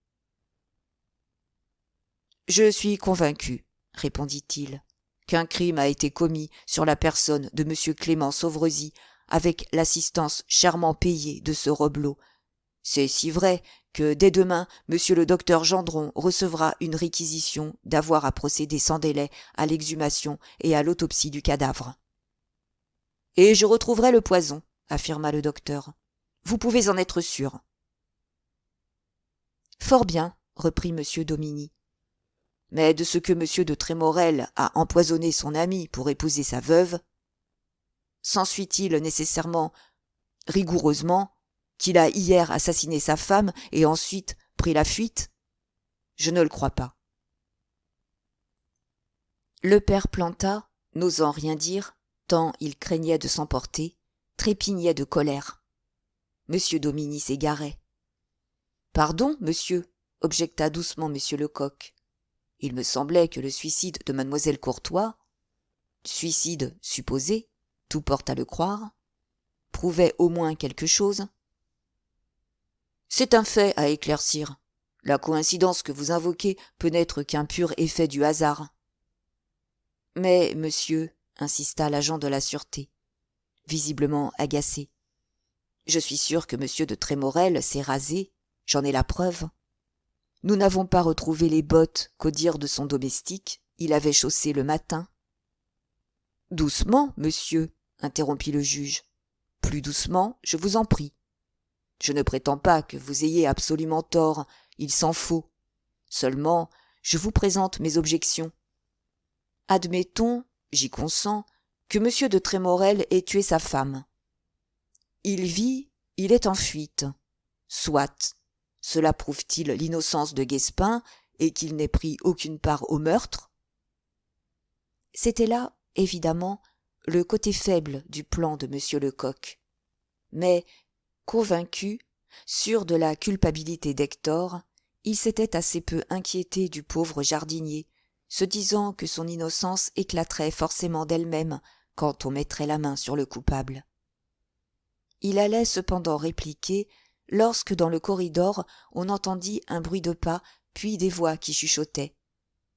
« Je suis convaincu, répondit-il, qu'un crime a été commis sur la personne de M. Clément Sauvrezy avec l'assistance chèrement payée de ce Robleau. C'est si vrai que dès demain, M. le docteur Gendron recevra une réquisition d'avoir à procéder sans délai à l'exhumation et à l'autopsie du cadavre. »« Et je retrouverai le poison, » affirma le docteur. « Vous pouvez en être sûr. »« Fort bien, » reprit M. Dominy. « Mais de ce que M. de Trémorel a empoisonné son ami pour épouser sa veuve, s'ensuit-il nécessairement, rigoureusement, qu'il a hier assassiné sa femme et ensuite pris la fuite? Je ne le crois pas. » Le père Planta, n'osant rien dire, tant il craignait de s'emporter, trépignait de colère. M. Dominy s'égarait. « Pardon, monsieur, » objecta doucement M. Lecoq. « Il me semblait que le suicide de mademoiselle Courtois, suicide supposé, tout porte à le croire, prouvait au moins quelque chose. » « C'est un fait à éclaircir. La coïncidence que vous invoquez peut n'être qu'un pur effet du hasard. »« Mais, monsieur, » insista l'agent de la sûreté, visiblement agacé, « je suis sûr que M. de Trémorel s'est rasé, j'en ai la preuve. Nous n'avons pas retrouvé les bottes qu'au dire de son domestique, il avait chaussées le matin. »« Doucement, monsieur, » interrompit le juge. « Plus doucement, je vous en prie. Je ne prétends pas que vous ayez absolument tort, il s'en faut. Seulement, je vous présente mes objections. Admettons, j'y consens, que M. de Trémorel ait tué sa femme. Il vit, il est en fuite. Soit. Cela prouve-t-il l'innocence de Guespin et qu'il n'ait pris aucune part au meurtre? C'était là, évidemment, le côté faible du plan de M. Lecoq. Mais, convaincu, sûr de la culpabilité d'Hector, il s'était assez peu inquiété du pauvre jardinier, se disant que son innocence éclaterait forcément d'elle-même quand on mettrait la main sur le coupable. Il allait cependant répliquer, lorsque dans le corridor on entendit un bruit de pas, puis des voix qui chuchotaient.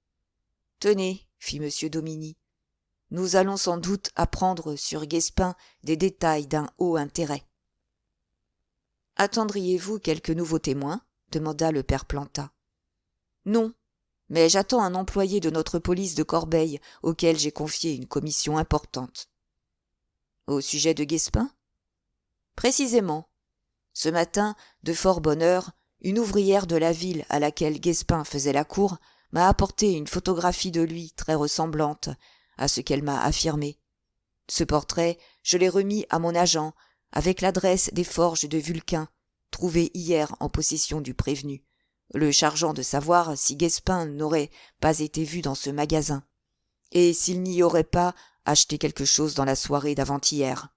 « Tenez, » fit M. Dominy, « nous allons sans doute apprendre sur Guespin des détails d'un haut intérêt. » « Attendriez-vous quelques nouveaux témoins ?» demanda le père Planta. « Non, mais j'attends un employé de notre police de Corbeil auquel j'ai confié une commission importante. »« Au sujet de Guespin ?»« Précisément. Ce matin, de fort bonne heure, une ouvrière de la ville à laquelle Guespin faisait la cour m'a apporté une photographie de lui très ressemblante à ce qu'elle m'a affirmé. Ce portrait, je l'ai remis à mon agent, avec l'adresse des forges de Vulcain, trouvées hier en possession du prévenu, le chargeant de savoir si Guespin n'aurait pas été vu dans ce magasin, et s'il n'y aurait pas acheté quelque chose dans la soirée d'avant-hier.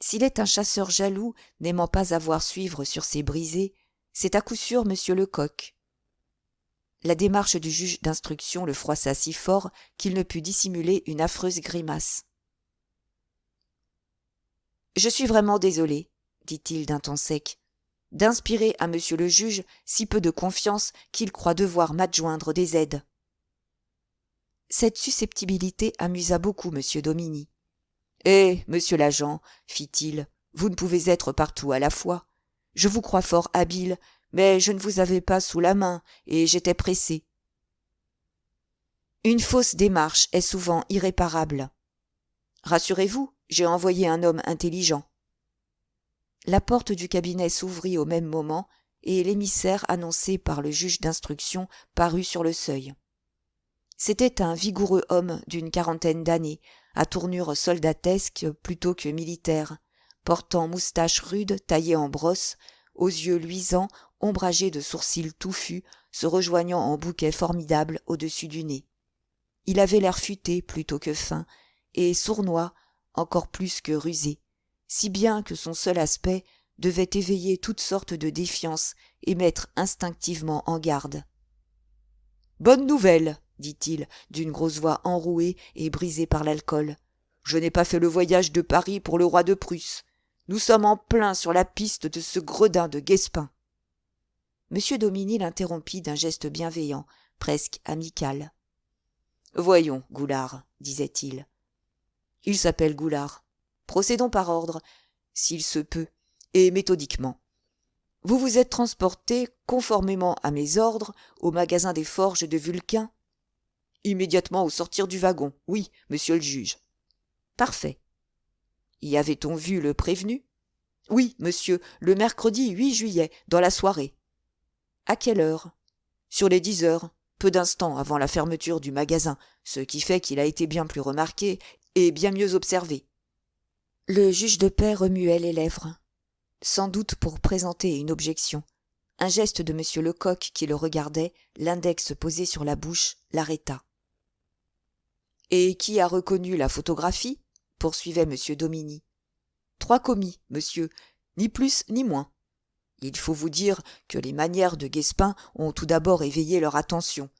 S'il est un chasseur jaloux n'aimant pas avoir suivre sur ses brisées, c'est à coup sûr M. Lecoq. La démarche du juge d'instruction le froissa si fort qu'il ne put dissimuler une affreuse grimace. « Je suis vraiment désolé, » dit-il d'un ton sec, « d'inspirer à monsieur le juge si peu de confiance qu'il croit devoir m'adjoindre des aides. » Cette susceptibilité amusa beaucoup M. Dominy. « Eh, monsieur l'agent, fit-il, vous ne pouvez être partout à la fois. Je vous crois fort habile, mais je ne vous avais pas sous la main, et j'étais pressé. Une fausse démarche est souvent irréparable. Rassurez-vous, j'ai envoyé un homme intelligent. » La porte du cabinet s'ouvrit au même moment, et l'émissaire annoncé par le juge d'instruction parut sur le seuil. C'était un vigoureux homme d'une quarantaine d'années, à tournure soldatesque plutôt que militaire, portant moustache rude taillée en brosse, aux yeux luisants, ombragés de sourcils touffus, se rejoignant en bouquet formidable au-dessus du nez. Il avait l'air futé plutôt que fin, et sournois encore plus que rusé, si bien que son seul aspect devait éveiller toutes sortes de défiance et mettre instinctivement en garde. « Bonne nouvelle, dit-il, d'une grosse voix enrouée et brisée par l'alcool. Je n'ai pas fait le voyage de Paris pour le roi de Prusse. Nous sommes en plein sur la piste de ce gredin de Guespin. M. Dominy l'interrompit d'un geste bienveillant, presque amical. « Voyons, Goulard, disait-il. Il s'appelle Goulard. Procédons par ordre, s'il se peut, et méthodiquement. Vous vous êtes transporté, conformément à mes ordres, au magasin des forges de Vulcain ? Immédiatement au sortir du wagon, oui, monsieur le juge. Parfait. Y avait-on vu le prévenu ? Oui, monsieur, le mercredi 8 juillet, dans la soirée. À quelle heure ? Sur les 10 heures, peu d'instants avant la fermeture du magasin, ce qui fait qu'il a été bien plus remarqué et bien mieux observé. Le juge de paix remuait les lèvres, sans doute pour présenter une objection. Un geste de M. Lecoq qui le regardait, l'index posé sur la bouche, l'arrêta. « Et qui a reconnu la photographie ?» poursuivait M. Dominy. « 3 commis, monsieur, ni plus ni moins. Il faut vous dire que les manières de Guespin ont tout d'abord éveillé leur attention.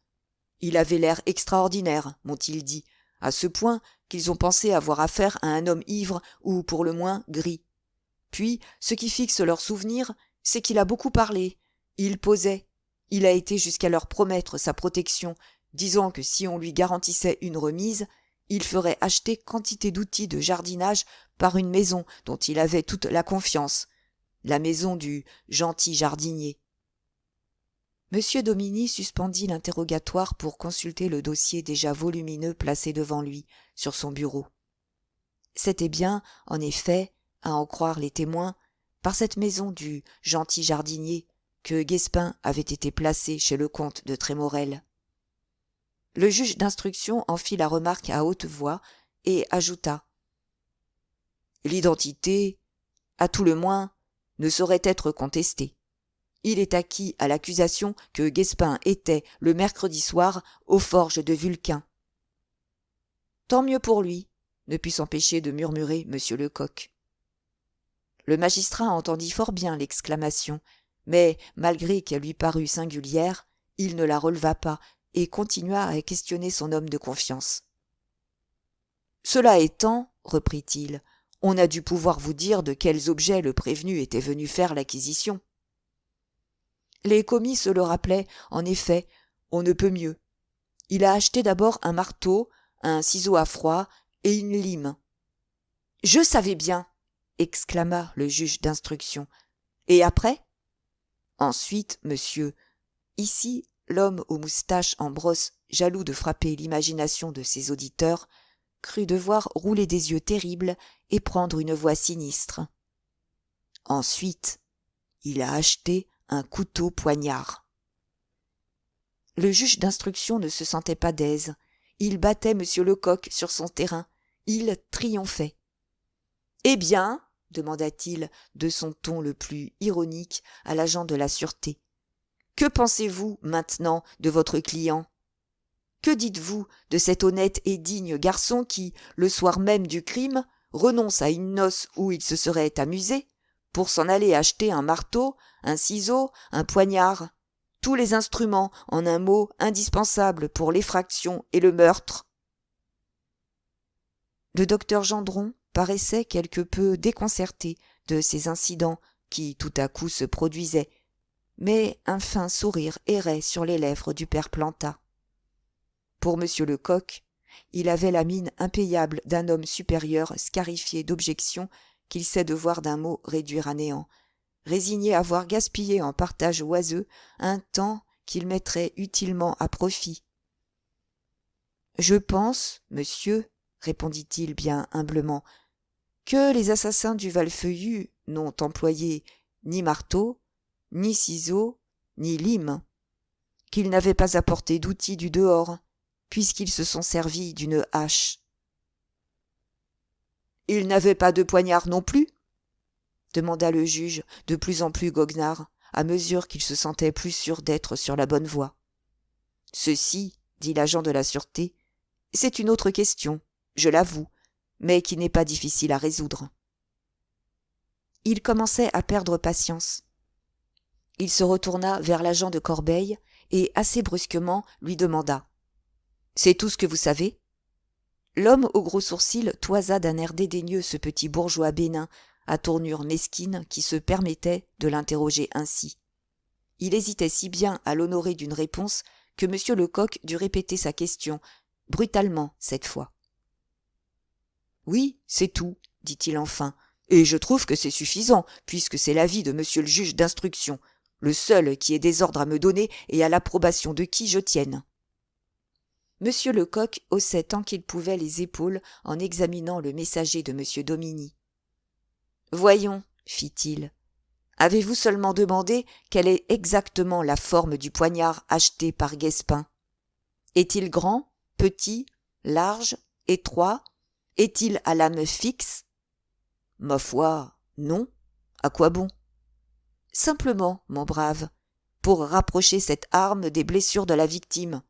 Il avait l'air extraordinaire, m'ont-ils dit, à ce point qu'ils ont pensé avoir affaire à un homme ivre ou pour le moins gris. Puis, ce qui fixe leur souvenir, c'est qu'il a beaucoup parlé. Il posait. Il a été jusqu'à leur promettre sa protection, disant que si on lui garantissait une remise, il ferait acheter quantité d'outils de jardinage par une maison dont il avait toute la confiance, la maison du gentil jardinier. M. Dominy suspendit l'interrogatoire pour consulter le dossier déjà volumineux placé devant lui, sur son bureau. C'était bien, en effet, à en croire les témoins, par cette maison du gentil jardinier que Guespin avait été placé chez le comte de Trémorel. Le juge d'instruction en fit la remarque à haute voix et ajouta « L'identité, à tout le moins, ne saurait être contestée. Il est acquis à l'accusation que Guespin était, le mercredi soir, aux forges de Vulcain. »« Tant mieux pour lui, » ne put s'empêcher de murmurer M. Lecoq. Le magistrat entendit fort bien l'exclamation, mais, malgré qu'elle lui parut singulière, il ne la releva pas et continua à questionner son homme de confiance. « Cela étant, reprit-il, on a dû pouvoir vous dire de quels objets le prévenu était venu faire l'acquisition. Les commis se le rappelaient, en effet, on ne peut mieux. Il a acheté d'abord un marteau, un ciseau à froid et une lime. « Je savais bien !» exclama le juge d'instruction. « Et après ?»« Ensuite, monsieur, ici, l'homme aux moustaches en brosse, jaloux de frapper l'imagination de ses auditeurs, crut devoir rouler des yeux terribles et prendre une voix sinistre. Ensuite, il a acheté un couteau poignard. » Le juge d'instruction ne se sentait pas d'aise. Il battait M. Lecoq sur son terrain. Il triomphait. « Eh bien, demanda-t-il de son ton le plus ironique à l'agent de la sûreté, que pensez-vous maintenant de votre client ? Que dites-vous de cet honnête et digne garçon qui, le soir même du crime, renonce à une noce où il se serait amusé pour s'en aller acheter un marteau, un ciseau, un poignard, tous les instruments, en un mot, indispensables pour l'effraction et le meurtre ? Le docteur Gendron paraissait quelque peu déconcerté de ces incidents qui tout à coup se produisaient, mais un fin sourire errait sur les lèvres du père Planta. Pour M. Lecoq, il avait la mine impayable d'un homme supérieur scarifié d'objections qu'il sait devoir d'un mot réduire à néant, résigné à voir gaspiller en partage oiseux un temps qu'il mettrait utilement à profit. « Je pense, monsieur, répondit-il bien humblement, que les assassins du Valfeuillu n'ont employé ni marteau, ni ciseaux, ni lime, qu'ils n'avaient pas apporté d'outils du dehors, puisqu'ils se sont servis d'une hache. »« Ils n'avaient pas de poignard non plus ?» demanda le juge, de plus en plus goguenard, à mesure qu'il se sentait plus sûr d'être sur la bonne voie. « Ceci, dit l'agent de la sûreté, c'est une autre question, je l'avoue, mais qui n'est pas difficile à résoudre. » Il commençait à perdre patience. Il se retourna vers l'agent de Corbeil et, assez brusquement, lui demanda « C'est tout ce que vous savez ?» L'homme aux gros sourcils toisa d'un air dédaigneux ce petit bourgeois bénin, à tournure mesquine, qui se permettait de l'interroger ainsi. Il hésitait si bien à l'honorer d'une réponse que M. Lecoq dut répéter sa question, brutalement cette fois. « Oui, c'est tout, dit-il enfin, et je trouve que c'est suffisant, puisque c'est l'avis de monsieur le juge d'instruction, le seul qui ait des ordres à me donner et à l'approbation de qui je tienne. » M. Lecoq haussait tant qu'il pouvait les épaules en examinant le messager de M. Dominy. « Voyons, fit-il, avez-vous seulement demandé quelle est exactement la forme du poignard acheté par Guespin? Est-il grand, petit, large, étroit? Est-il à lame fixe? Ma foi, non. À quoi bon? Simplement, mon brave, pour rapprocher cette arme des blessures de la victime,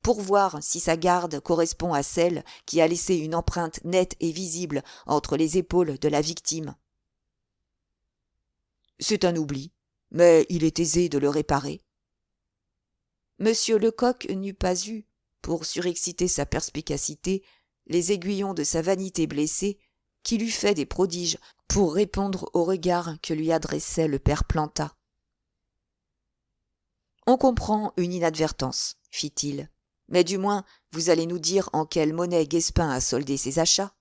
pour voir si sa garde correspond à celle qui a laissé une empreinte nette et visible entre les épaules de la victime. C'est un oubli, mais il est aisé de le réparer. Monsieur Lecoq n'eût pas eu, pour surexciter sa perspicacité, les aiguillons de sa vanité blessée, qu'il eût fait des prodiges pour répondre au regard que lui adressait le père Planta. « On comprend une inadvertance, fit-il, mais du moins vous allez nous dire en quelle monnaie Guespin a soldé ses achats. »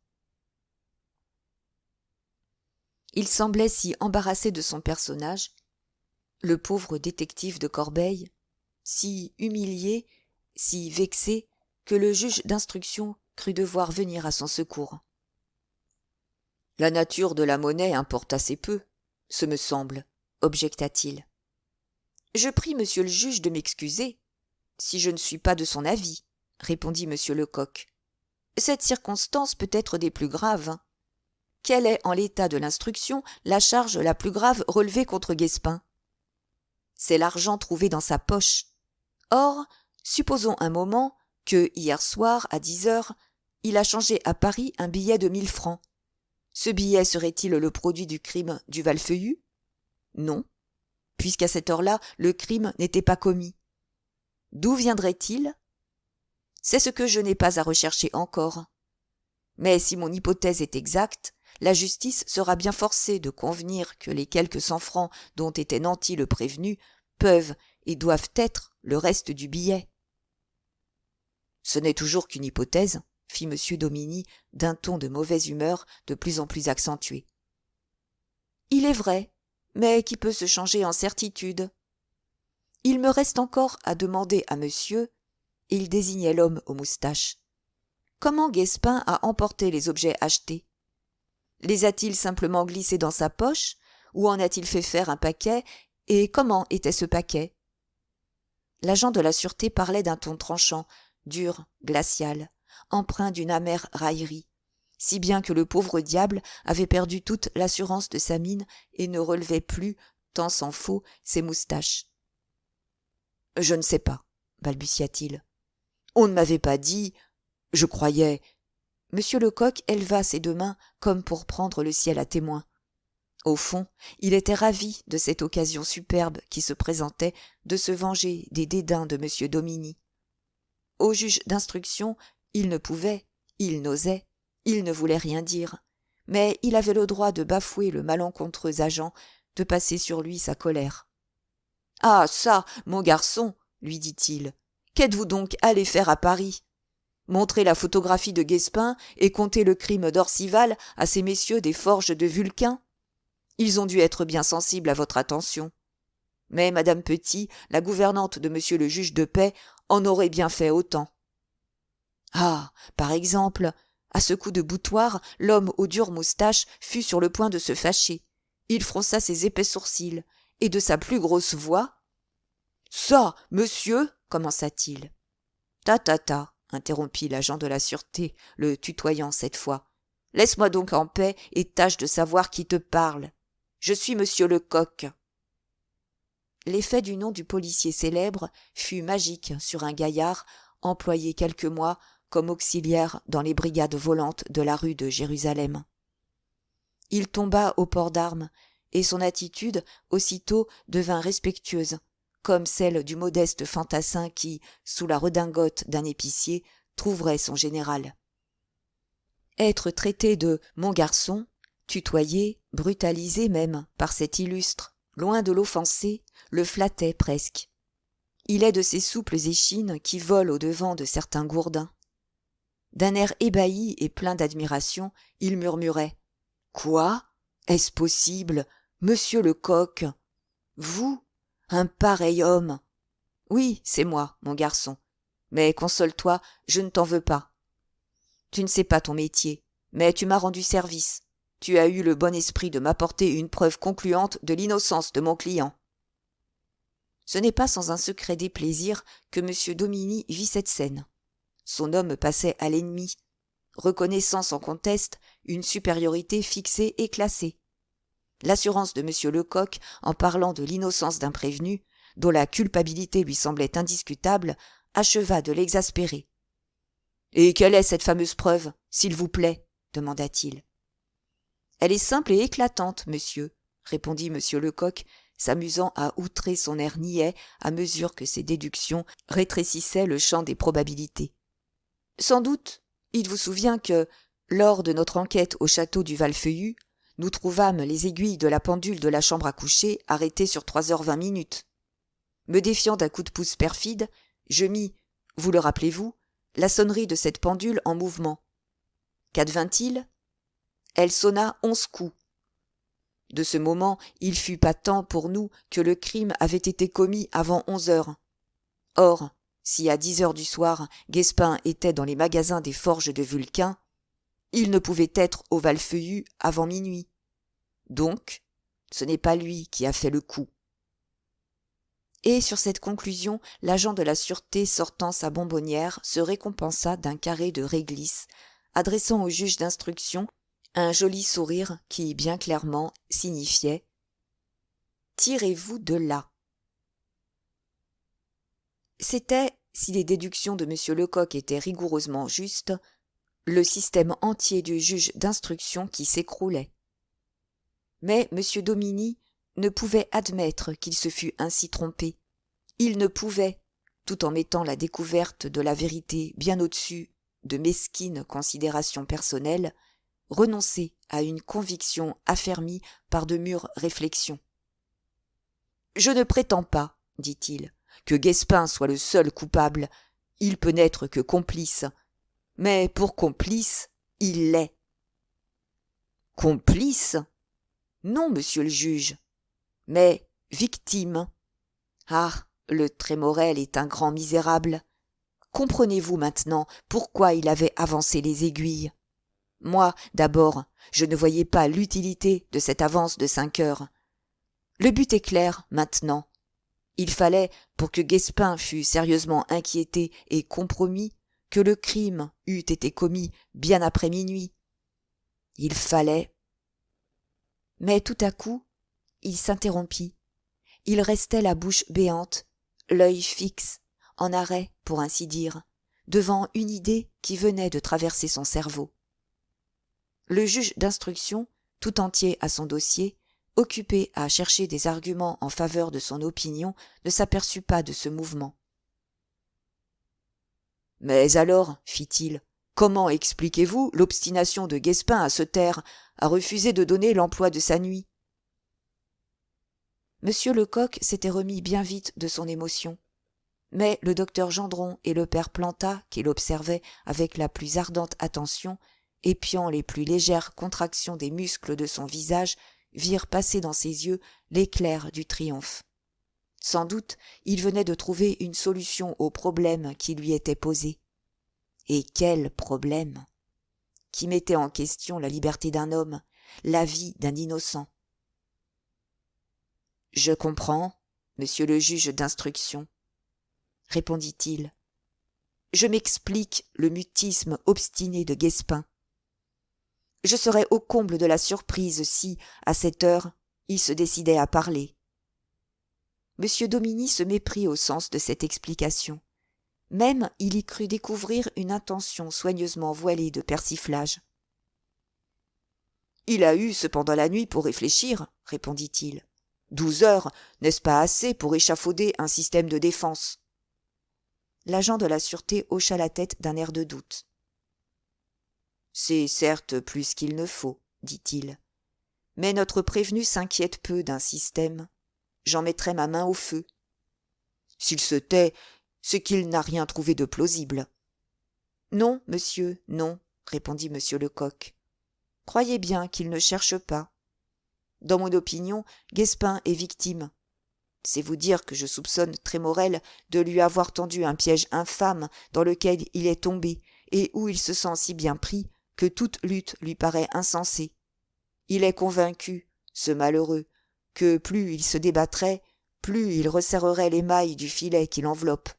Il semblait si embarrassé de son personnage, le pauvre détective de Corbeil, si humilié, si vexé, que le juge d'instruction crut devoir venir à son secours. « La nature de la monnaie importe assez peu, ce me semble, objecta-t-il. Je prie monsieur le juge de m'excuser, si je ne suis pas de son avis, répondit monsieur Lecoq. Cette circonstance peut être des plus graves. Quelle est, en l'état de l'instruction, la charge la plus grave relevée contre Guespin? C'est l'argent trouvé dans sa poche. Or, supposons un moment que, hier soir, à 10 heures, il a changé à Paris un billet de 1000 francs. Ce billet serait-il le produit du crime du Valfeuillu? Non, puisqu'à cette heure-là, le crime n'était pas commis. D'où viendrait-il? C'est ce que je n'ai pas à rechercher encore. Mais si mon hypothèse est exacte, la justice sera bien forcée de convenir que les quelques 100 francs dont était nanti le prévenu peuvent et doivent être le reste du billet. Ce n'est toujours qu'une hypothèse, fit M. Dominy d'un ton de mauvaise humeur de plus en plus accentué. Il est vrai, mais qui peut se changer en certitude. Il me reste encore à demander à monsieur, et il désignait l'homme aux moustaches, comment Guespin a emporté les objets achetés? Les a-t-il simplement glissés dans sa poche, ou en a-t-il fait faire un paquet, et comment était ce paquet? L'agent de la sûreté parlait d'un ton tranchant, dur, glacial, empreint d'une amère raillerie, si bien que le pauvre diable avait perdu toute l'assurance de sa mine et ne relevait plus, tant s'en faut, ses moustaches. « Je ne sais pas, balbutia-t-il. On ne m'avait pas dit... Je croyais... » M. Lecoq éleva ses deux mains comme pour prendre le ciel à témoin. Au fond, il était ravi de cette occasion superbe qui se présentait de se venger des dédains de M. Dominy. Au juge d'instruction, il ne pouvait, il n'osait, il ne voulait rien dire, mais il avait le droit de bafouer le malencontreux agent, de passer sur lui sa colère. « Ah ça, mon garçon, lui dit-il, qu'êtes-vous donc allé faire à Paris? Montrer la photographie de Guespin et conter le crime d'Orcival à ces messieurs des forges de Vulcain? Ils ont dû être bien sensibles à votre attention. Mais madame Petit, la gouvernante de monsieur le juge de paix, en aurait bien fait autant. Ah, par exemple, à ce coup de boutoir, l'homme aux dures moustaches fut sur le point de se fâcher. Il fronça ses épais sourcils, et de sa plus grosse voix... « Ça, monsieur, commença-t-il. « Ta, interrompit l'agent de la sûreté, le tutoyant cette fois. « Laisse-moi donc en paix et tâche de savoir qui te parle. Je suis monsieur Lecoq. » L'effet du nom du policier célèbre fut magique sur un gaillard employé quelques mois comme auxiliaire dans les brigades volantes de la rue de Jérusalem. Il tomba au port d'armes, et son attitude aussitôt devint respectueuse, comme celle du modeste fantassin qui, sous la redingote d'un épicier, trouverait son général. Être traité de « mon garçon », tutoyé, brutalisé même par cet illustre, loin de l'offenser, le flattait presque. Il est de ces souples échines qui volent au-devant de certains gourdins. D'un air ébahi et plein d'admiration, il murmurait « Quoi ? Est-ce possible ? Monsieur Lecoq ? Vous ? Un pareil homme ? Oui, c'est moi, mon garçon. Mais console-toi, je ne t'en veux pas. Tu ne sais pas ton métier, mais tu m'as rendu service. Tu as eu le bon esprit de m'apporter une preuve concluante de l'innocence de mon client. » Ce n'est pas sans un secret déplaisir que M. Dominy vit cette scène. Son homme passait à l'ennemi, reconnaissant sans conteste une supériorité fixée et classée. L'assurance de M. Lecoq, en parlant de l'innocence d'un prévenu, dont la culpabilité lui semblait indiscutable, acheva de l'exaspérer. « Et quelle est cette fameuse preuve, s'il vous plaît ?» demanda-t-il. « Elle est simple et éclatante, monsieur, » répondit M. Lecoq, s'amusant à outrer son air niais à mesure que ses déductions rétrécissaient le champ des probabilités. « Sans doute, il vous souvient que, lors de notre enquête au château du Val-Feuillu, nous trouvâmes les aiguilles de la pendule de la chambre à coucher arrêtées sur 3h20. Me défiant d'un coup de pouce perfide, je mis, vous le rappelez-vous, la sonnerie de cette pendule en mouvement. Qu'advint-il ? Elle sonna 11 coups. De ce moment, il fut patent pour nous que le crime avait été commis avant 11h. Or, si à 10h du soir, Guespin était dans les magasins des forges de Vulcain, il ne pouvait être au Val-Feuillu avant minuit. Donc, ce n'est pas lui qui a fait le coup. » Et sur cette conclusion, l'agent de la sûreté sortant sa bonbonnière se récompensa d'un carré de réglisse, adressant au juge d'instruction un joli sourire qui, bien clairement, signifiait « Tirez-vous de là ». C'était, si les déductions de M. Lecoq étaient rigoureusement justes, le système entier du juge d'instruction qui s'écroulait. Mais M. Dominy ne pouvait admettre qu'il se fût ainsi trompé. Il ne pouvait, tout en mettant la découverte de la vérité bien au-dessus de mesquines considérations personnelles, renoncer à une conviction affermie par de mûres réflexions. « Je ne prétends pas, dit-il, que Guespin soit le seul coupable. Il peut n'être que complice. Mais pour complice, il l'est. » « Complice ? Non, monsieur le juge. Mais victime. Ah, le Trémorel est un grand misérable. Comprenez-vous maintenant pourquoi il avait avancé les aiguilles ? Moi, d'abord, je ne voyais pas l'utilité de cette avance de 5 heures. Le but est clair, maintenant. Il fallait, pour que Guespin fût sérieusement inquiété et compromis, que le crime eût été commis bien après minuit. Il fallait... Mais tout à coup, il s'interrompit. Il restait la bouche béante, l'œil fixe, en arrêt, pour ainsi dire, devant une idée qui venait de traverser son cerveau. Le juge d'instruction, tout entier à son dossier, occupé à chercher des arguments en faveur de son opinion, ne s'aperçut pas de ce mouvement. « Mais alors, fit-il, comment expliquez-vous l'obstination de Guespin à se taire, à refuser de donner l'emploi de sa nuit ?» Monsieur Lecoq s'était remis bien vite de son émotion. Mais le docteur Gendron et le père Planta, qui l'observaient avec la plus ardente attention, épiant les plus légères contractions des muscles de son visage, virent passer dans ses yeux l'éclair du triomphe. Sans doute, il venait de trouver une solution au problème qui lui était posé. Et quel problème! Qui mettait en question la liberté d'un homme, la vie d'un innocent. « Je comprends, monsieur le juge d'instruction, » répondit-il. « Je m'explique le mutisme obstiné de Guespin. Je serais au comble de la surprise si, à cette heure, il se décidait à parler. » M. Dominy se méprit au sens de cette explication. Même il y crut découvrir une intention soigneusement voilée de persiflage. « Il a eu cependant la nuit pour réfléchir, » répondit-il. 12 heures, n'est-ce pas assez pour échafauder un système de défense ? L'agent de la sûreté hocha la tête d'un air de doute. C'est certes plus qu'il ne faut, dit-il. Mais notre prévenu s'inquiète peu d'un système. J'en mettrais ma main au feu. S'il se tait, c'est qu'il n'a rien trouvé de plausible. Non, monsieur, non, répondit monsieur Lecoq. Croyez bien qu'il ne cherche pas. Dans mon opinion, Guespin est victime. C'est vous dire que je soupçonne Trémorel de lui avoir tendu un piège infâme dans lequel il est tombé et où il se sent si bien pris que toute lutte lui paraît insensée. Il est convaincu, ce malheureux, que plus il se débattrait, plus il resserrerait les mailles du filet qui l'enveloppe.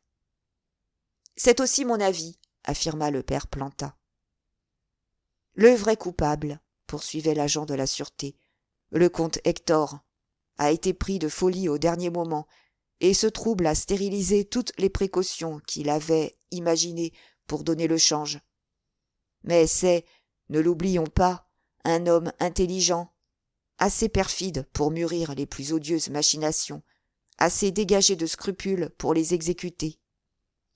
C'est aussi mon avis, affirma le père Planta. Le vrai coupable, poursuivait l'agent de la sûreté, le comte Hector, a été pris de folie au dernier moment et ce trouble a stérilisé toutes les précautions qu'il avait imaginées pour donner le change. Mais c'est, ne l'oublions pas, un homme intelligent, assez perfide pour mûrir les plus odieuses machinations, assez dégagé de scrupules pour les exécuter.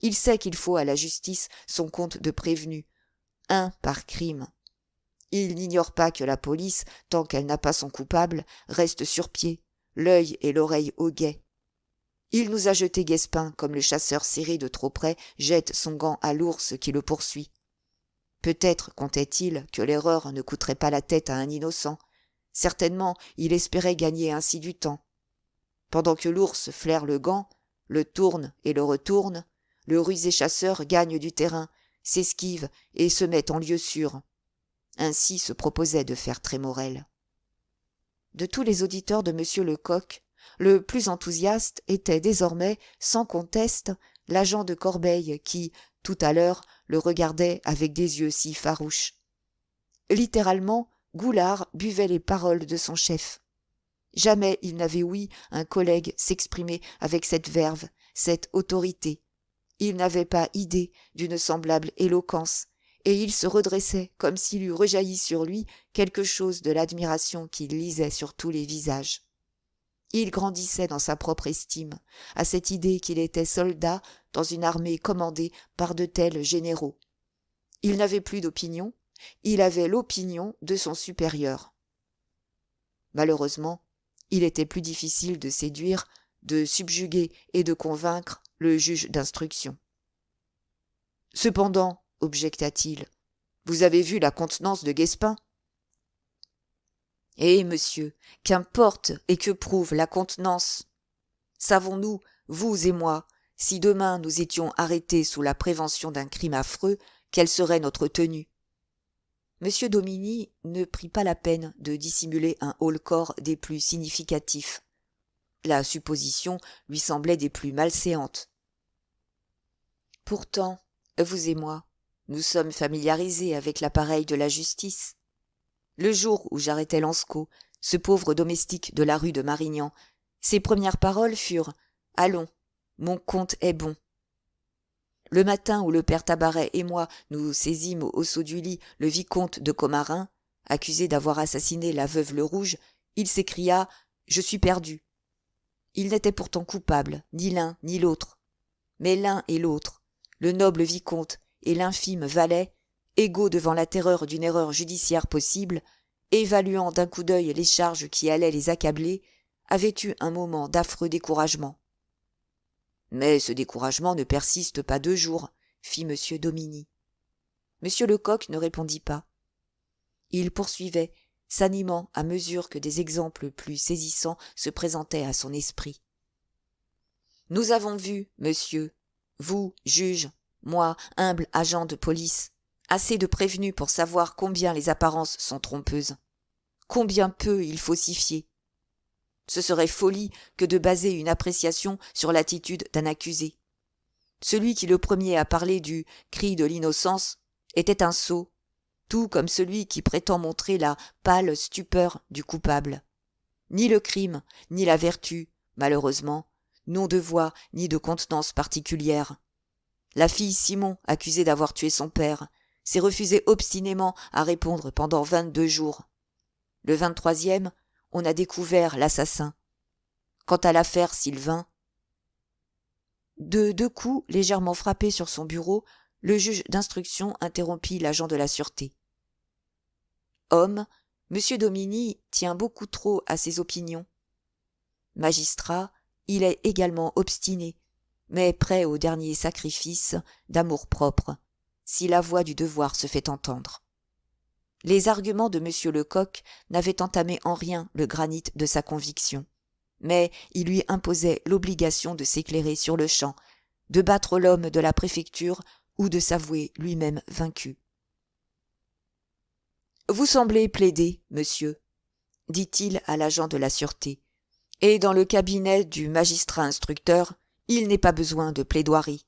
Il sait qu'il faut à la justice son compte de prévenu, un par crime. Il n'ignore pas que la police, tant qu'elle n'a pas son coupable, reste sur pied, l'œil et l'oreille au guet. Il nous a jeté Guespin comme le chasseur serré de trop près jette son gant à l'ours qui le poursuit. Peut-être comptait-il que l'erreur ne coûterait pas la tête à un innocent. Certainement, il espérait gagner ainsi du temps. Pendant que l'ours flaire le gant, le tourne et le retourne, le rusé chasseur gagne du terrain, s'esquive et se met en lieu sûr. Ainsi se proposait de faire Trémorel. De tous les auditeurs de M. Lecoq, le plus enthousiaste était désormais, sans conteste, l'agent de Corbeil qui, tout à l'heure, le regardait avec des yeux si farouches. Littéralement, Goulard buvait les paroles de son chef. Jamais il n'avait ouï un collègue s'exprimer avec cette verve, cette autorité. Il n'avait pas idée d'une semblable éloquence, et il se redressait comme s'il eût rejailli sur lui quelque chose de l'admiration qu'il lisait sur tous les visages. Il grandissait dans sa propre estime, à cette idée qu'il était soldat dans une armée commandée par de tels généraux. Il n'avait plus d'opinion, il avait l'opinion de son supérieur. Malheureusement, il était plus difficile de séduire, de subjuguer et de convaincre le juge d'instruction. Cependant, objecta-t-il, vous avez vu la contenance de Guespin ? Eh, monsieur, qu'importe et que prouve la contenance ? Savons-nous, vous et moi, si demain nous étions arrêtés sous la prévention d'un crime affreux, quelle serait notre tenue ? M. Dominy ne prit pas la peine de dissimuler un haut-le-corps des plus significatifs. La supposition lui semblait des plus malséantes. Pourtant, vous et moi, nous sommes familiarisés avec l'appareil de la justice. Le jour où j'arrêtai Lansquot, ce pauvre domestique de la rue de Marignan, ses premières paroles furent « Allons, mon compte est bon ». Le matin où le père Tabaret et moi nous saisîmes au saut du lit le vicomte de Commarin, accusé d'avoir assassiné la veuve Le Rouge, il s'écria « Je suis perdu ». Il n'était pourtant coupable, ni l'un ni l'autre. Mais l'un et l'autre, le noble vicomte et l'infime valet, égaux devant la terreur d'une erreur judiciaire possible, évaluant d'un coup d'œil les charges qui allaient les accabler, avaient eu un moment d'affreux découragement. Mais ce découragement ne persiste pas 2 jours, fit M. Dominy. M. Lecoq ne répondit pas. Il poursuivait, s'animant à mesure que des exemples plus saisissants se présentaient à son esprit. Nous avons vu, monsieur, vous, juge, moi, humble agent de police, assez de prévenus pour savoir combien les apparences sont trompeuses, combien peu il faut s'y fier. Ce serait folie que de baser une appréciation sur l'attitude d'un accusé. Celui qui le premier a parlé du « cri de l'innocence » était un sot, tout comme celui qui prétend montrer la pâle stupeur du coupable. Ni le crime, ni la vertu, malheureusement, n'ont de voix ni de contenance particulière. La fille Simon, accusée d'avoir tué son père, s'est refusée obstinément à répondre pendant 22 jours. Le 23e, on a découvert l'assassin. Quant à l'affaire Sylvain... De 2 coups légèrement frappés sur son bureau, le juge d'instruction interrompit l'agent de la sûreté. Homme, M. Domini tient beaucoup trop à ses opinions. Magistrat, il est également obstiné, mais prêt au dernier sacrifice d'amour-propre, si la voix du devoir se fait entendre. Les arguments de M. Lecoq n'avaient entamé en rien le granit de sa conviction, mais ils lui imposaient l'obligation de s'éclairer sur le champ, de battre l'homme de la préfecture ou de s'avouer lui-même vaincu. « Vous semblez plaider, monsieur, » dit-il à l'agent de la sûreté, « et dans le cabinet du magistrat instructeur, il n'est pas besoin de plaidoirie.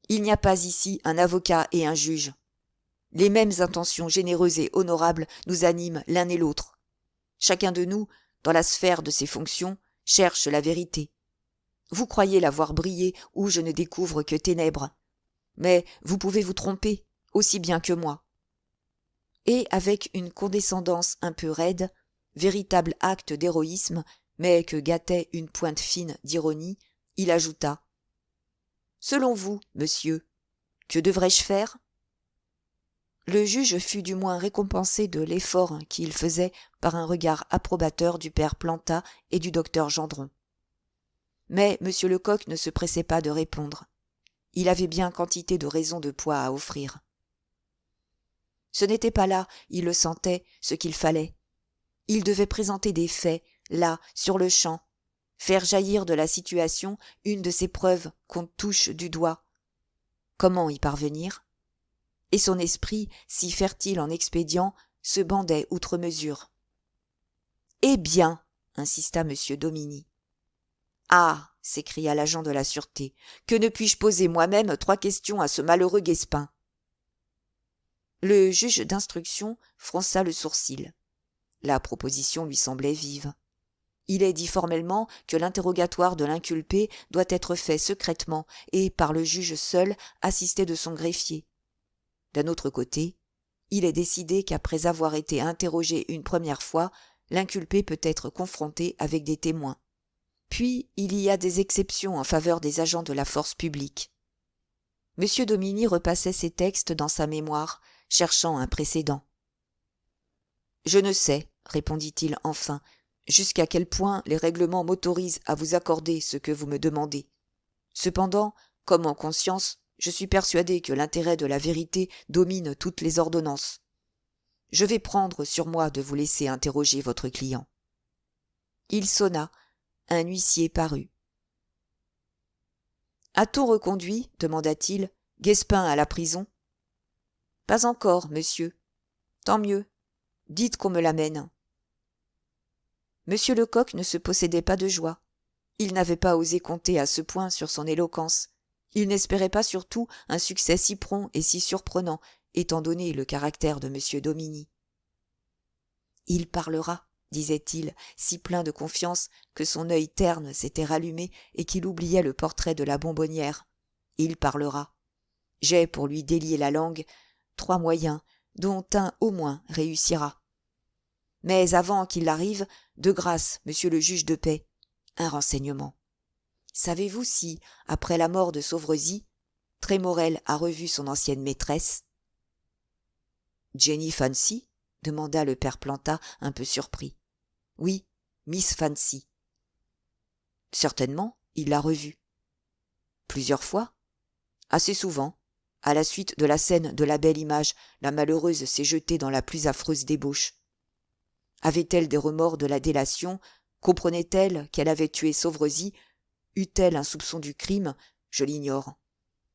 Il n'y a pas ici un avocat et un juge. Les mêmes intentions généreuses et honorables nous animent l'un et l'autre. Chacun de nous, dans la sphère de ses fonctions, cherche la vérité. Vous croyez la voir briller où je ne découvre que ténèbres. Mais vous pouvez vous tromper, aussi bien que moi. » Et avec une condescendance un peu raide, véritable acte d'héroïsme, mais que gâtait une pointe fine d'ironie, il ajouta : « Selon vous, monsieur, que devrais-je faire ? » Le juge fut du moins récompensé de l'effort qu'il faisait par un regard approbateur du père Planta et du docteur Gendron. Mais M. Lecoq ne se pressait pas de répondre. Il avait bien quantité de raisons de poids à offrir. Ce n'était pas là, il le sentait, ce qu'il fallait. Il devait présenter des faits, là, sur le champ, faire jaillir de la situation une de ces preuves qu'on touche du doigt. Comment y parvenir ? Et son esprit, si fertile en expédients, se bandait outre mesure. « Eh bien !» insista M. Domini. « Ah !» s'écria l'agent de la sûreté, « que ne puis-je poser moi-même 3 questions à ce malheureux Guespin ?» Le juge d'instruction fronça le sourcil. La proposition lui semblait vive. Il est dit formellement que l'interrogatoire de l'inculpé doit être fait secrètement et par le juge seul, assisté de son greffier. D'un autre côté, il est décidé qu'après avoir été interrogé une première fois, l'inculpé peut être confronté avec des témoins. Puis, il y a des exceptions en faveur des agents de la force publique. M. Domini repassait ces textes dans sa mémoire, cherchant un précédent. « Je ne sais, » répondit-il enfin, « jusqu'à quel point les règlements m'autorisent à vous accorder ce que vous me demandez. Cependant, comme en conscience, je suis persuadé que l'intérêt de la vérité domine toutes les ordonnances. Je vais prendre sur moi de vous laisser interroger votre client. » Il sonna. Un huissier parut. « A-t-on reconduit, demanda-t-il, Guespin à la prison ? » ?»« Pas encore, monsieur. »« Tant mieux. Dites qu'on me l'amène. » Monsieur Lecoq ne se possédait pas de joie. Il n'avait pas osé compter à ce point sur son éloquence. Il n'espérait pas surtout un succès si prompt et si surprenant, étant donné le caractère de M. Domini. « Il parlera, » disait-il, si plein de confiance que son œil terne s'était rallumé et qu'il oubliait le portrait de la bonbonnière. « Il parlera. J'ai pour lui délier la langue 3 moyens, dont un au moins réussira. Mais avant qu'il arrive, de grâce, monsieur le juge de paix, un renseignement. Savez-vous si, après la mort de Sauvrezy, Trémorel a revu son ancienne maîtresse ? » « Jenny Fancy ?» demanda le père Planta, un peu surpris. « Oui, Miss Fancy. »« Certainement, il l'a revue. »« Plusieurs fois ? » ?»« Assez souvent. À la suite de la scène de la belle image, la malheureuse s'est jetée dans la plus affreuse débauche. Avait-elle des remords de la délation ? Comprenait-elle qu'elle avait tué Sauvrezy ? Eut-elle un soupçon du crime ? Je l'ignore.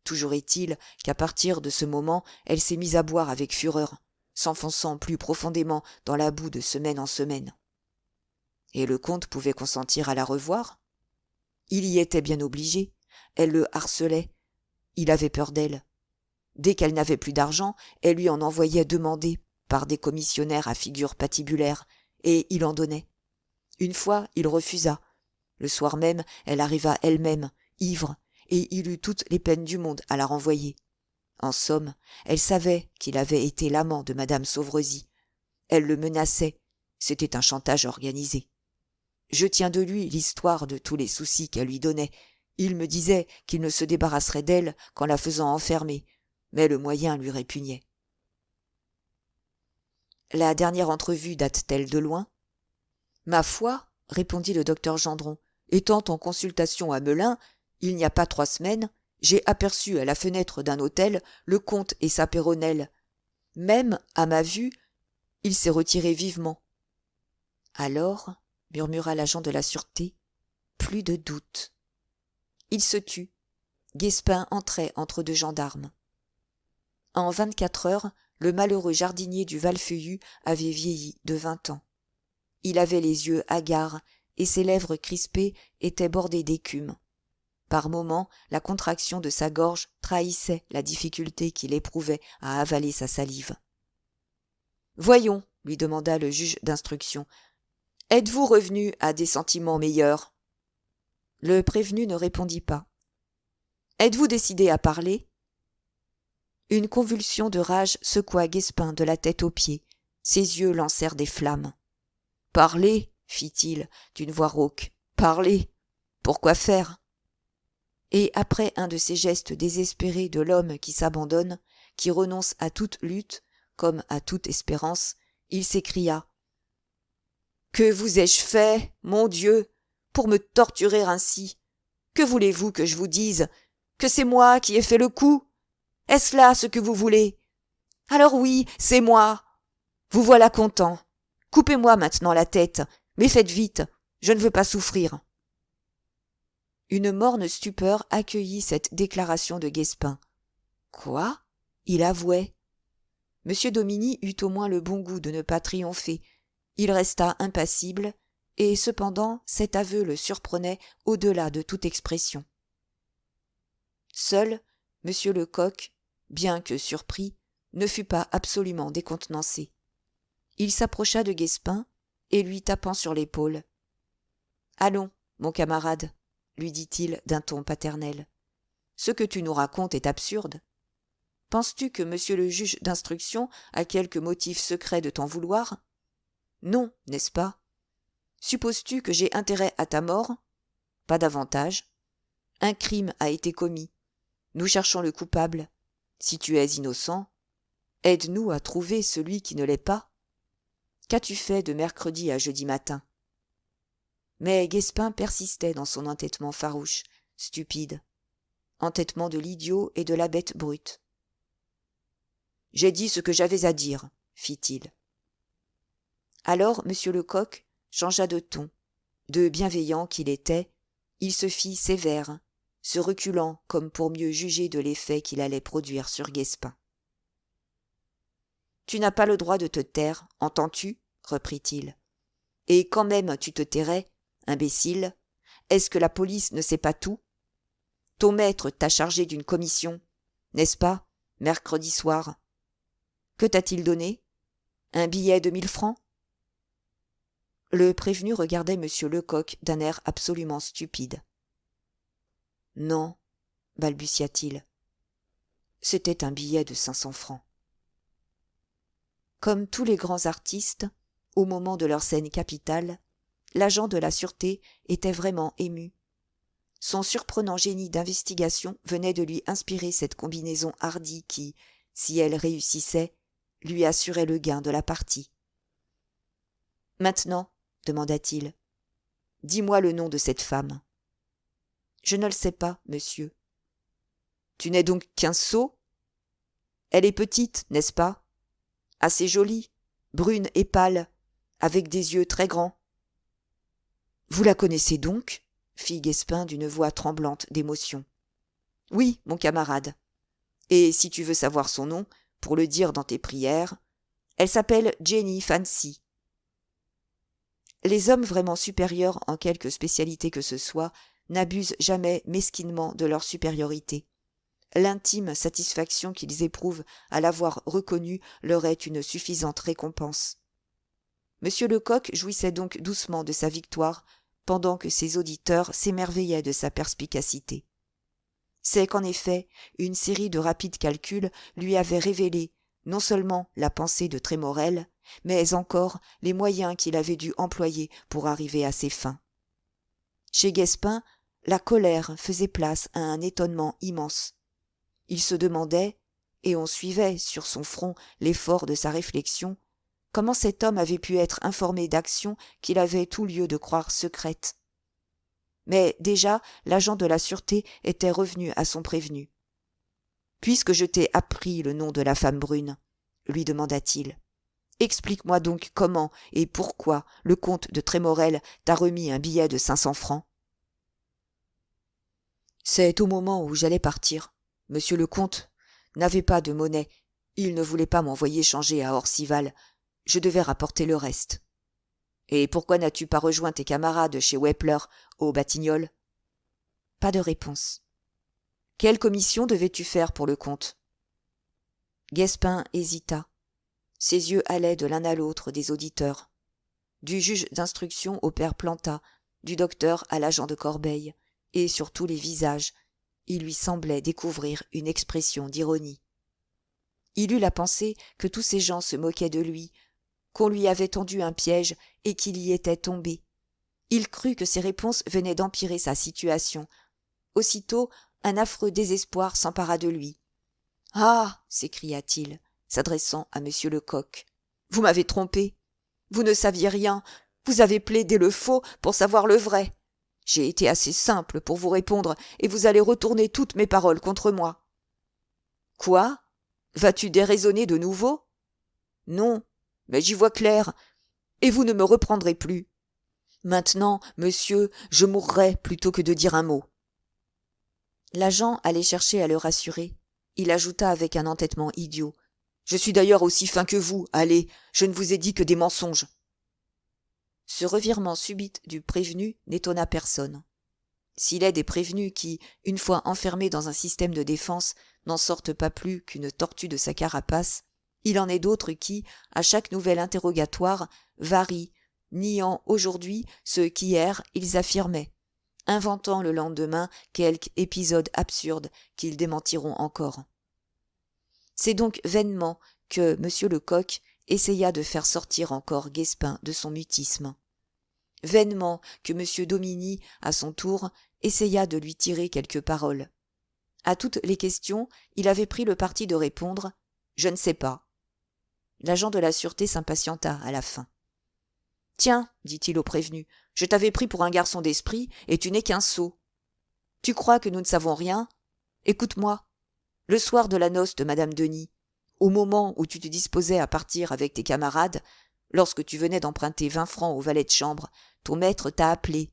Toujours est-il qu'à partir de ce moment, elle s'est mise à boire avec fureur, s'enfonçant plus profondément dans la boue de semaine en semaine. Et le comte pouvait consentir à la revoir ? Il y était bien obligé. Elle le harcelait. Il avait peur d'elle. Dès qu'elle n'avait plus d'argent, elle lui en envoyait demander par des commissionnaires à figure patibulaire, et il en donnait. Une fois, il refusa. Le soir même, elle arriva elle-même, ivre, et il eut toutes les peines du monde à la renvoyer. En somme, elle savait qu'il avait été l'amant de madame Sauvrezy. Elle le menaçait. C'était un chantage organisé. Je tiens de lui l'histoire de tous les soucis qu'elle lui donnait. Il me disait qu'il ne se débarrasserait d'elle qu'en la faisant enfermer, mais le moyen lui répugnait. La dernière entrevue date-t-elle de loin ? Ma foi, répondit le docteur Gendron, étant en consultation à Melun, il n'y a pas 3 semaines, j'ai aperçu à la fenêtre d'un hôtel le comte et sa Péronnelle. Même, à ma vue, il s'est retiré vivement. Alors, murmura l'agent de la sûreté, plus de doute. Il se tut. Guespin entrait entre 2 gendarmes. En 24 heures, le malheureux jardinier du Val-Feuillu avait vieilli de 20 ans. Il avait les yeux hagards et ses lèvres crispées étaient bordées d'écume. Par moments, la contraction de sa gorge trahissait la difficulté qu'il éprouvait à avaler sa salive. « Voyons, lui demanda le juge d'instruction, êtes-vous revenu à des sentiments meilleurs ?» Le prévenu ne répondit pas. « Êtes-vous décidé à parler ?» Une convulsion de rage secoua Guespin de la tête aux pieds. Ses yeux lancèrent des flammes. « Parler » fit-il d'une voix rauque. « Parler. Pourquoi faire ?» Et après un de ces gestes désespérés de l'homme qui s'abandonne, qui renonce à toute lutte, comme à toute espérance, il s'écria « Que vous ai-je fait, mon Dieu, pour me torturer ainsi ? Que voulez-vous que je vous dise ? Que c'est moi qui ai fait le coup ? Est-ce là ce que vous voulez ? Alors oui, c'est moi. Vous voilà content. Coupez-moi maintenant la tête, mais faites vite, je ne veux pas souffrir. » Une morne stupeur accueillit cette déclaration de Guespin. Quoi ? Il avouait. M. Dominy eut au moins le bon goût de ne pas triompher. Il resta impassible, et cependant cet aveu le surprenait au-delà de toute expression. Seul, M. Lecoq, bien que surpris, ne fut pas absolument décontenancé. Il s'approcha de Guespin et lui tapant sur l'épaule. « Allons, mon camarade, » lui dit-il d'un ton paternel. « Ce que tu nous racontes est absurde. Penses-tu que monsieur le juge d'instruction a quelque motif secret de t'en vouloir ? Non, n'est-ce pas ? Supposes-tu que j'ai intérêt à ta mort ? Pas davantage. Un crime a été commis. Nous cherchons le coupable. Si tu es innocent, aide-nous à trouver celui qui ne l'est pas. Qu'as-tu fait de mercredi à jeudi matin ? » Mais Guespin persistait dans son entêtement farouche, stupide. Entêtement de l'idiot et de la bête brute. « J'ai dit ce que j'avais à dire, » fit-il. Alors M. Lecoq changea de ton. De bienveillant qu'il était, il se fit sévère, se reculant comme pour mieux juger de l'effet qu'il allait produire sur Guespin. « Tu n'as pas le droit de te taire, entends-tu ? Reprit-il. Et quand même tu te tairais, imbécile, est-ce que la police ne sait pas tout ? Ton maître t'a chargé d'une commission, n'est-ce pas, mercredi soir ? Que t'a-t-il donné ? Un billet de 1000 francs ? Le prévenu regardait M. Lecoq d'un air absolument stupide. « Non, balbutia-t-il. C'était un billet de 500 francs. » Comme tous les grands artistes, au moment de leur scène capitale, l'agent de la sûreté était vraiment ému. Son surprenant génie d'investigation venait de lui inspirer cette combinaison hardie qui, si elle réussissait, lui assurait le gain de la partie. « Maintenant, demanda-t-il, dis-moi le nom de cette femme. »« Je ne le sais pas, monsieur. »« Tu n'es donc qu'un sot ? Elle est petite, n'est-ce pas ? Assez jolie, brune et pâle, avec des yeux très grands. »« Vous la connaissez donc ? » fit Guespin d'une voix tremblante d'émotion. « Oui, mon camarade. Et si tu veux savoir son nom, pour le dire dans tes prières, elle s'appelle Jenny Fancy. » Les hommes vraiment supérieurs en quelque spécialité que ce soit n'abusent jamais mesquinement de leur supériorité. L'intime satisfaction qu'ils éprouvent à l'avoir reconnue leur est une suffisante récompense. M. Lecoq jouissait donc doucement de sa victoire, pendant que ses auditeurs s'émerveillaient de sa perspicacité. C'est qu'en effet, une série de rapides calculs lui avait révélé non seulement la pensée de Trémorel, mais encore les moyens qu'il avait dû employer pour arriver à ses fins. Chez Guespin, la colère faisait place à un étonnement immense. Il se demandait, et on suivait sur son front l'effort de sa réflexion, comment cet homme avait pu être informé d'actions qu'il avait tout lieu de croire secrètes. Mais déjà, l'agent de la sûreté était revenu à son prévenu. « Puisque je t'ai appris le nom de la femme brune, lui demanda-t-il, explique-moi donc comment et pourquoi le comte de Trémorel t'a remis un billet de 500 francs. » C'est au moment où j'allais partir. Monsieur le comte n'avait pas de monnaie. Il ne voulait pas m'envoyer changer à Orcival. Je devais rapporter le reste. Et pourquoi n'as-tu pas rejoint tes camarades chez Wepler, au Batignolles ? Pas de réponse. Quelle commission devais-tu faire pour le comte ? Guespin hésita. Ses yeux allaient de l'un à l'autre des auditeurs. Du juge d'instruction au père Planta, du docteur à l'agent de Corbeil, et sur tous les visages, il lui semblait découvrir une expression d'ironie. Il eut la pensée que tous ces gens se moquaient de lui, qu'on lui avait tendu un piège et qu'il y était tombé. Il crut que ces réponses venaient d'empirer sa situation. Aussitôt, un affreux désespoir s'empara de lui. « Ah !» s'écria-t-il, s'adressant à monsieur Lecoq. « Vous m'avez trompé. Vous ne saviez rien. Vous avez plaidé le faux pour savoir le vrai. J'ai été assez simple pour vous répondre et vous allez retourner toutes mes paroles contre moi. »« Quoi ? Vas-tu déraisonner de nouveau ? » ?»« Non, mais j'y vois clair, et vous ne me reprendrez plus. Maintenant, monsieur, je mourrai plutôt que de dire un mot. » L'agent allait chercher à le rassurer. Il ajouta avec un entêtement idiot. « Je suis d'ailleurs aussi fin que vous, allez, je ne vous ai dit que des mensonges. » Ce revirement subit du prévenu n'étonna personne. S'il est des prévenus qui, une fois enfermés dans un système de défense, n'en sortent pas plus qu'une tortue de sa carapace, il en est d'autres qui, à chaque nouvel interrogatoire, varient, niant aujourd'hui ce qu'hier ils affirmaient, inventant le lendemain quelque épisode absurde qu'ils démentiront encore. C'est donc vainement que M. Lecoq essaya de faire sortir encore Guespin de son mutisme. Vainement que M. Dominy, à son tour, essaya de lui tirer quelques paroles. À toutes les questions, il avait pris le parti de répondre « Je ne sais pas ». L'agent de la sûreté s'impatienta à la fin. « Tiens, dit-il au prévenu, je t'avais pris pour un garçon d'esprit et tu n'es qu'un sot. Tu crois que nous ne savons rien ? Écoute-moi. Le soir de la noce de Madame Denis, au moment où tu te disposais à partir avec tes camarades, lorsque tu venais d'emprunter 20 francs au valet de chambre, ton maître t'a appelé.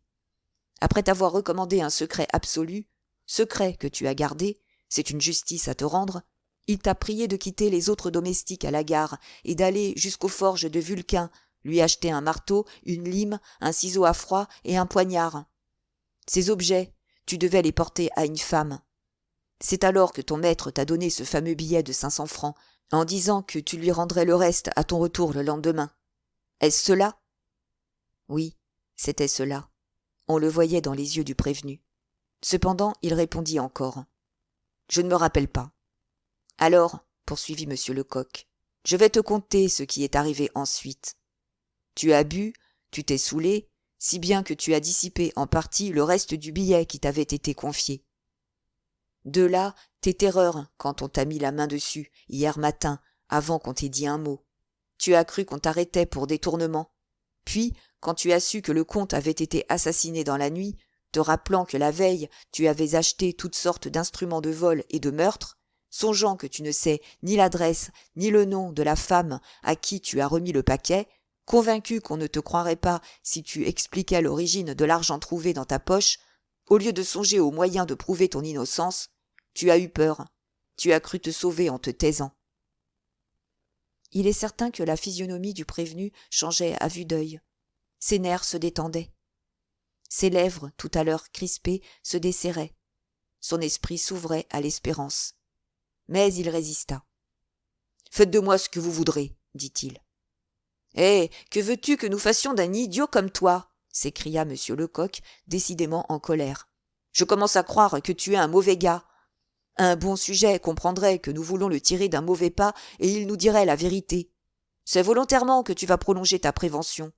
Après t'avoir recommandé un secret absolu, secret que tu as gardé, c'est une justice à te rendre, il t'a prié de quitter les autres domestiques à la gare et d'aller jusqu'aux forges de Vulcain, lui acheter un marteau, une lime, un ciseau à froid et un poignard. Ces objets, tu devais les porter à une femme. C'est alors que ton maître t'a donné ce fameux billet de 500 francs, en disant que tu lui rendrais le reste à ton retour le lendemain. Est-ce cela ? Oui, c'était cela. On le voyait dans les yeux du prévenu. Cependant, il répondit encore. Je ne me rappelle pas. Alors, poursuivit M. Lecoq, je vais te conter ce qui est arrivé ensuite. Tu as bu, tu t'es saoulé, si bien que tu as dissipé en partie le reste du billet qui t'avait été confié. De là, tes terreurs quand on t'a mis la main dessus, hier matin, avant qu'on t'ait dit un mot. Tu as cru qu'on t'arrêtait pour détournement. Puis, quand tu as su que le comte avait été assassiné dans la nuit, te rappelant que la veille, tu avais acheté toutes sortes d'instruments de vol et de meurtre, songeant que tu ne sais ni l'adresse ni le nom de la femme à qui tu as remis le paquet, convaincu qu'on ne te croirait pas si tu expliquais l'origine de l'argent trouvé dans ta poche, au lieu de songer aux moyens de prouver ton innocence, tu as eu peur, tu as cru te sauver en te taisant. Il est certain que la physionomie du prévenu changeait à vue d'œil. Ses nerfs se détendaient. Ses lèvres, tout à l'heure crispées, se desserraient. Son esprit s'ouvrait à l'espérance. Mais il résista. « Faites de moi ce que vous voudrez, dit-il. »« Eh, que veux-tu que nous fassions d'un idiot comme toi ?» s'écria M. Lecoq, décidément en colère. « Je commence à croire que tu es un mauvais gars. Un bon sujet comprendrait que nous voulons le tirer d'un mauvais pas et il nous dirait la vérité. C'est volontairement que tu vas prolonger ta prévention.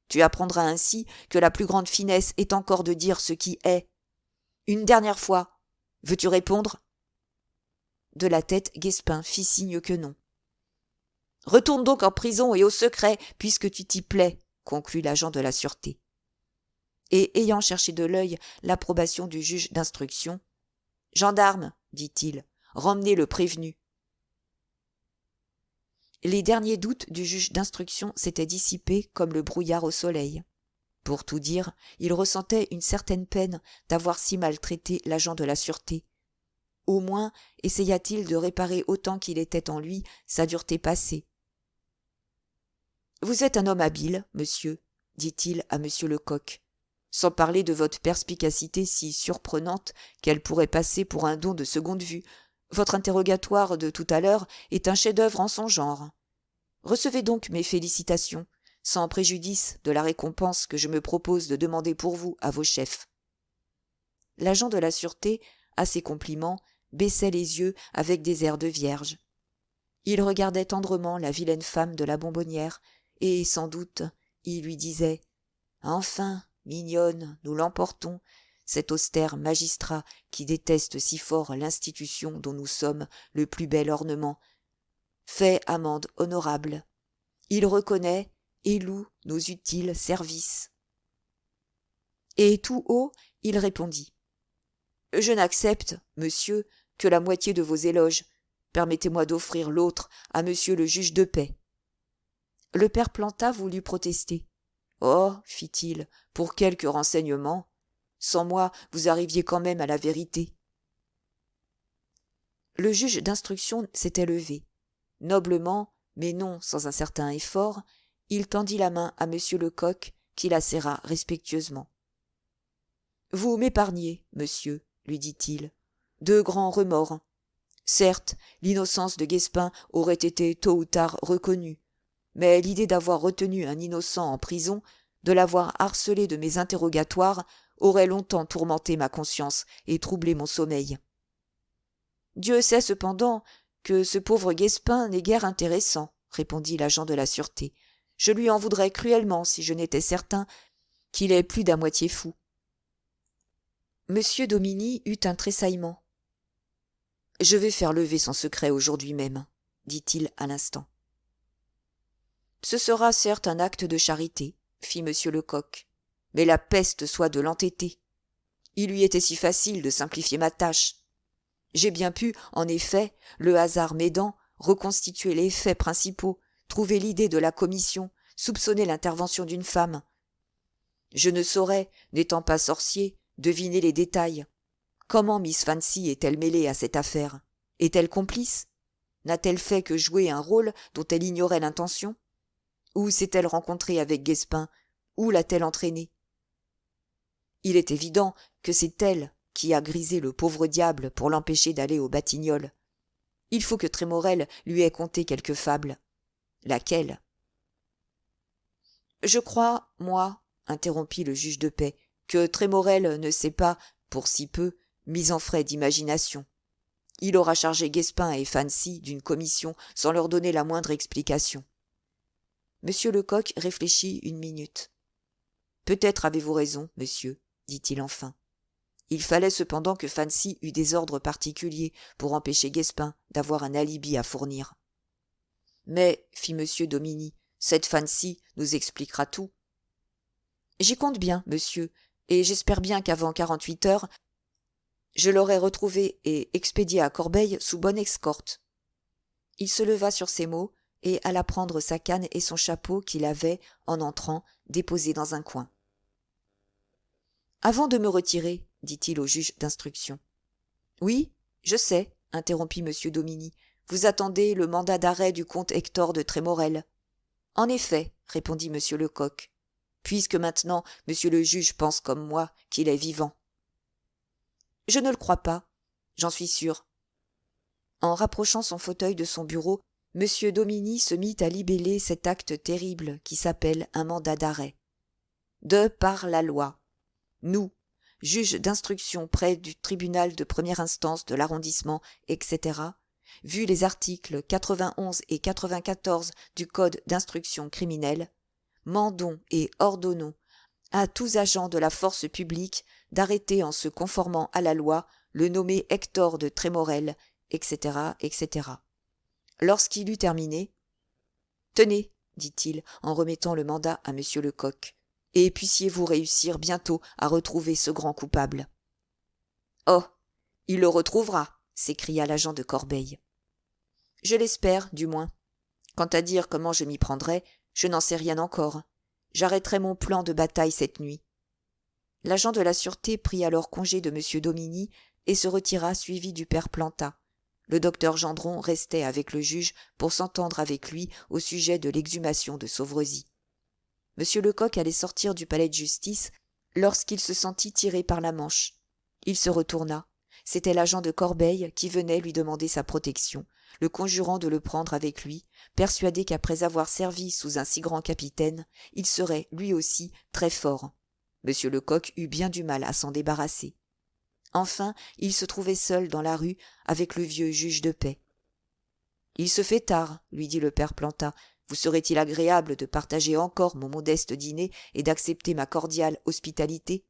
Tu apprendras ainsi que la plus grande finesse est encore de dire ce qui est. Une dernière fois, veux-tu répondre ?» De la tête, Guespin fit signe que non. Retourne donc en prison et au secret, puisque tu t'y plais, conclut l'agent de la sûreté. Et ayant cherché de l'œil l'approbation du juge d'instruction, « Gendarme, dit-il, ramenez le prévenu. » Les derniers doutes du juge d'instruction s'étaient dissipés comme le brouillard au soleil. Pour tout dire, il ressentait une certaine peine d'avoir si maltraité l'agent de la sûreté. Au moins essaya-t-il de réparer autant qu'il était en lui sa dureté passée. « Vous êtes un homme habile, monsieur, dit-il à monsieur Lecoq, sans parler de votre perspicacité si surprenante qu'elle pourrait passer pour un don de seconde vue. Votre interrogatoire de tout à l'heure est un chef-d'œuvre en son genre. Recevez donc mes félicitations, sans préjudice de la récompense que je me propose de demander pour vous à vos chefs. » L'agent de la sûreté, à ces compliments, baissait les yeux avec des airs de vierge. Il regardait tendrement la vilaine femme de la bonbonnière, et, sans doute, il lui disait « Enfin, mignonne, nous l'emportons, cet austère magistrat qui déteste si fort l'institution dont nous sommes le plus bel ornement. Fait amende honorable. Il reconnaît et loue nos utiles services. » Et tout haut, il répondit « Je n'accepte, monsieur, que la moitié de vos éloges. Permettez-moi d'offrir l'autre à monsieur le juge de paix. » Le père Planta voulut protester. « Oh, fit-il, pour quelques renseignements. Sans moi, vous arriviez quand même à la vérité. » Le juge d'instruction s'était levé. Noblement, mais non sans un certain effort, il tendit la main à monsieur Lecoq, qui la serra respectueusement. « Vous m'épargnez, monsieur, lui dit-il, de grands remords. Certes, l'innocence de Guespin aurait été tôt ou tard reconnue, mais l'idée d'avoir retenu un innocent en prison, de l'avoir harcelé de mes interrogatoires, aurait longtemps tourmenté ma conscience et troublé mon sommeil. Dieu sait cependant que ce pauvre Guespin n'est guère intéressant, répondit l'agent de la sûreté. Je lui en voudrais cruellement si je n'étais certain qu'il est plus d'à moitié fou. Monsieur Domini eut un tressaillement. « Je vais faire lever son secret aujourd'hui même, » dit-il à l'instant. « Ce sera certes un acte de charité, » fit monsieur Lecoq, « mais la peste soit de l'entêté. Il lui était si facile de simplifier ma tâche. J'ai bien pu, en effet, le hasard m'aidant, reconstituer les faits principaux, trouver l'idée de la commission, soupçonner l'intervention d'une femme. Je ne saurais, n'étant pas sorcier, deviner les détails. Comment Miss Fancy est-elle mêlée à cette affaire? Est-elle complice? N'a-t-elle fait que jouer un rôle dont elle ignorait l'intention? Où s'est-elle rencontrée avec Guespin? Où l'a-t-elle entraîné? Il est évident que c'est elle qui a grisé le pauvre diable pour l'empêcher d'aller aux Batignolles. Il faut que Trémorel lui ait conté quelque fable. Laquelle? Je crois, moi, interrompit le juge de paix, que Trémorel ne s'est pas, pour si peu, mis en frais d'imagination. Il aura chargé Guespin et Fancy d'une commission sans leur donner la moindre explication. Monsieur Lecoq réfléchit une minute. Peut-être avez-vous raison, monsieur, dit-il enfin. Il fallait cependant que Fancy eût des ordres particuliers pour empêcher Guespin d'avoir un alibi à fournir. Mais, fit monsieur Domini, cette Fancy nous expliquera tout. J'y compte bien, monsieur, et j'espère bien qu'avant 48 heures, je l'aurai retrouvé et expédié à Corbeil sous bonne escorte. Il se leva sur ces mots et alla prendre sa canne et son chapeau qu'il avait, en entrant, déposé dans un coin. « Avant de me retirer, dit-il au juge d'instruction. « Oui, je sais, interrompit monsieur Domini, vous attendez le mandat d'arrêt du comte Hector de Trémorel. En effet, répondit monsieur Lecoq, puisque maintenant monsieur le juge pense comme moi qu'il est vivant. Je ne le crois pas, j'en suis sûr. En rapprochant son fauteuil de son bureau, monsieur Domini se mit à libeller cet acte terrible qui s'appelle un mandat d'arrêt. De par la loi, nous, juges d'instruction près du tribunal de première instance de l'arrondissement, etc., vu les articles 91 et 94 du Code d'instruction criminelle, mandons et ordonnons à tous agents de la force publique d'arrêter en se conformant à la loi le nommé Hector de Trémorel, etc., etc. Lorsqu'il eut terminé, Tenez, dit-il, en remettant le mandat à monsieur Lecoq, et puissiez-vous réussir bientôt à retrouver ce grand coupable. Oh, il le retrouvera, s'écria l'agent de Corbeil. Je l'espère, du moins. Quant à dire comment je m'y prendrai, je n'en sais rien encore. J'arrêterai mon plan de bataille cette nuit. L'agent de la sûreté prit alors congé de M. Dominy et se retira suivi du père Planta. Le docteur Gendron restait avec le juge pour s'entendre avec lui au sujet de l'exhumation de Sauvrezy. M. Lecoq allait sortir du palais de justice lorsqu'il se sentit tiré par la manche. Il se retourna. C'était l'agent de Corbeil qui venait lui demander sa protection, le conjurant de le prendre avec lui, persuadé qu'après avoir servi sous un si grand capitaine, il serait, lui aussi, très fort. M. Lecoq eut bien du mal à s'en débarrasser. Enfin, il se trouvait seul dans la rue avec le vieux juge de paix. « Il se fait tard, lui dit le père Planta. Vous serait-il agréable de partager encore mon modeste dîner et d'accepter ma cordiale hospitalité ?»«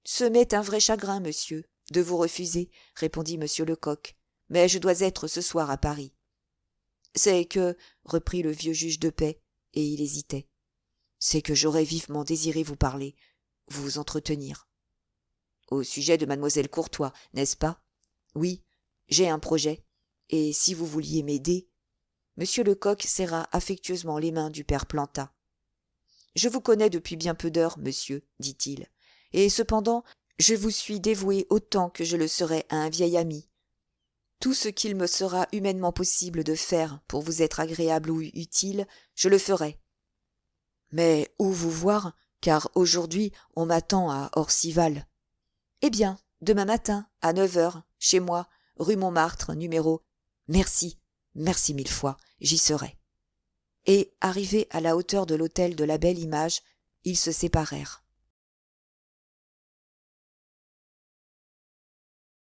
Ce m'est un vrai chagrin, monsieur, de vous refuser, répondit M. Lecoq, mais je dois être ce soir à Paris. C'est que, reprit le vieux juge de paix, et il hésitait, c'est que j'aurais vivement désiré vous parler, vous entretenir. Au sujet de mademoiselle Courtois, n'est-ce pas? Oui, j'ai un projet, et si vous vouliez m'aider. M. Lecoq serra affectueusement les mains du père Planta. Je vous connais depuis bien peu d'heures, monsieur, dit-il, et cependant, je vous suis dévoué autant que je le serais à un vieil ami. Tout ce qu'il me sera humainement possible de faire pour vous être agréable ou utile, je le ferai. Mais où vous voir, car aujourd'hui on m'attend à Orcival. Eh bien, demain matin, à 9h, chez moi, rue Montmartre, numéro... Merci, merci mille fois, j'y serai. Et, arrivés à la hauteur de l'hôtel de la Belle Image, ils se séparèrent.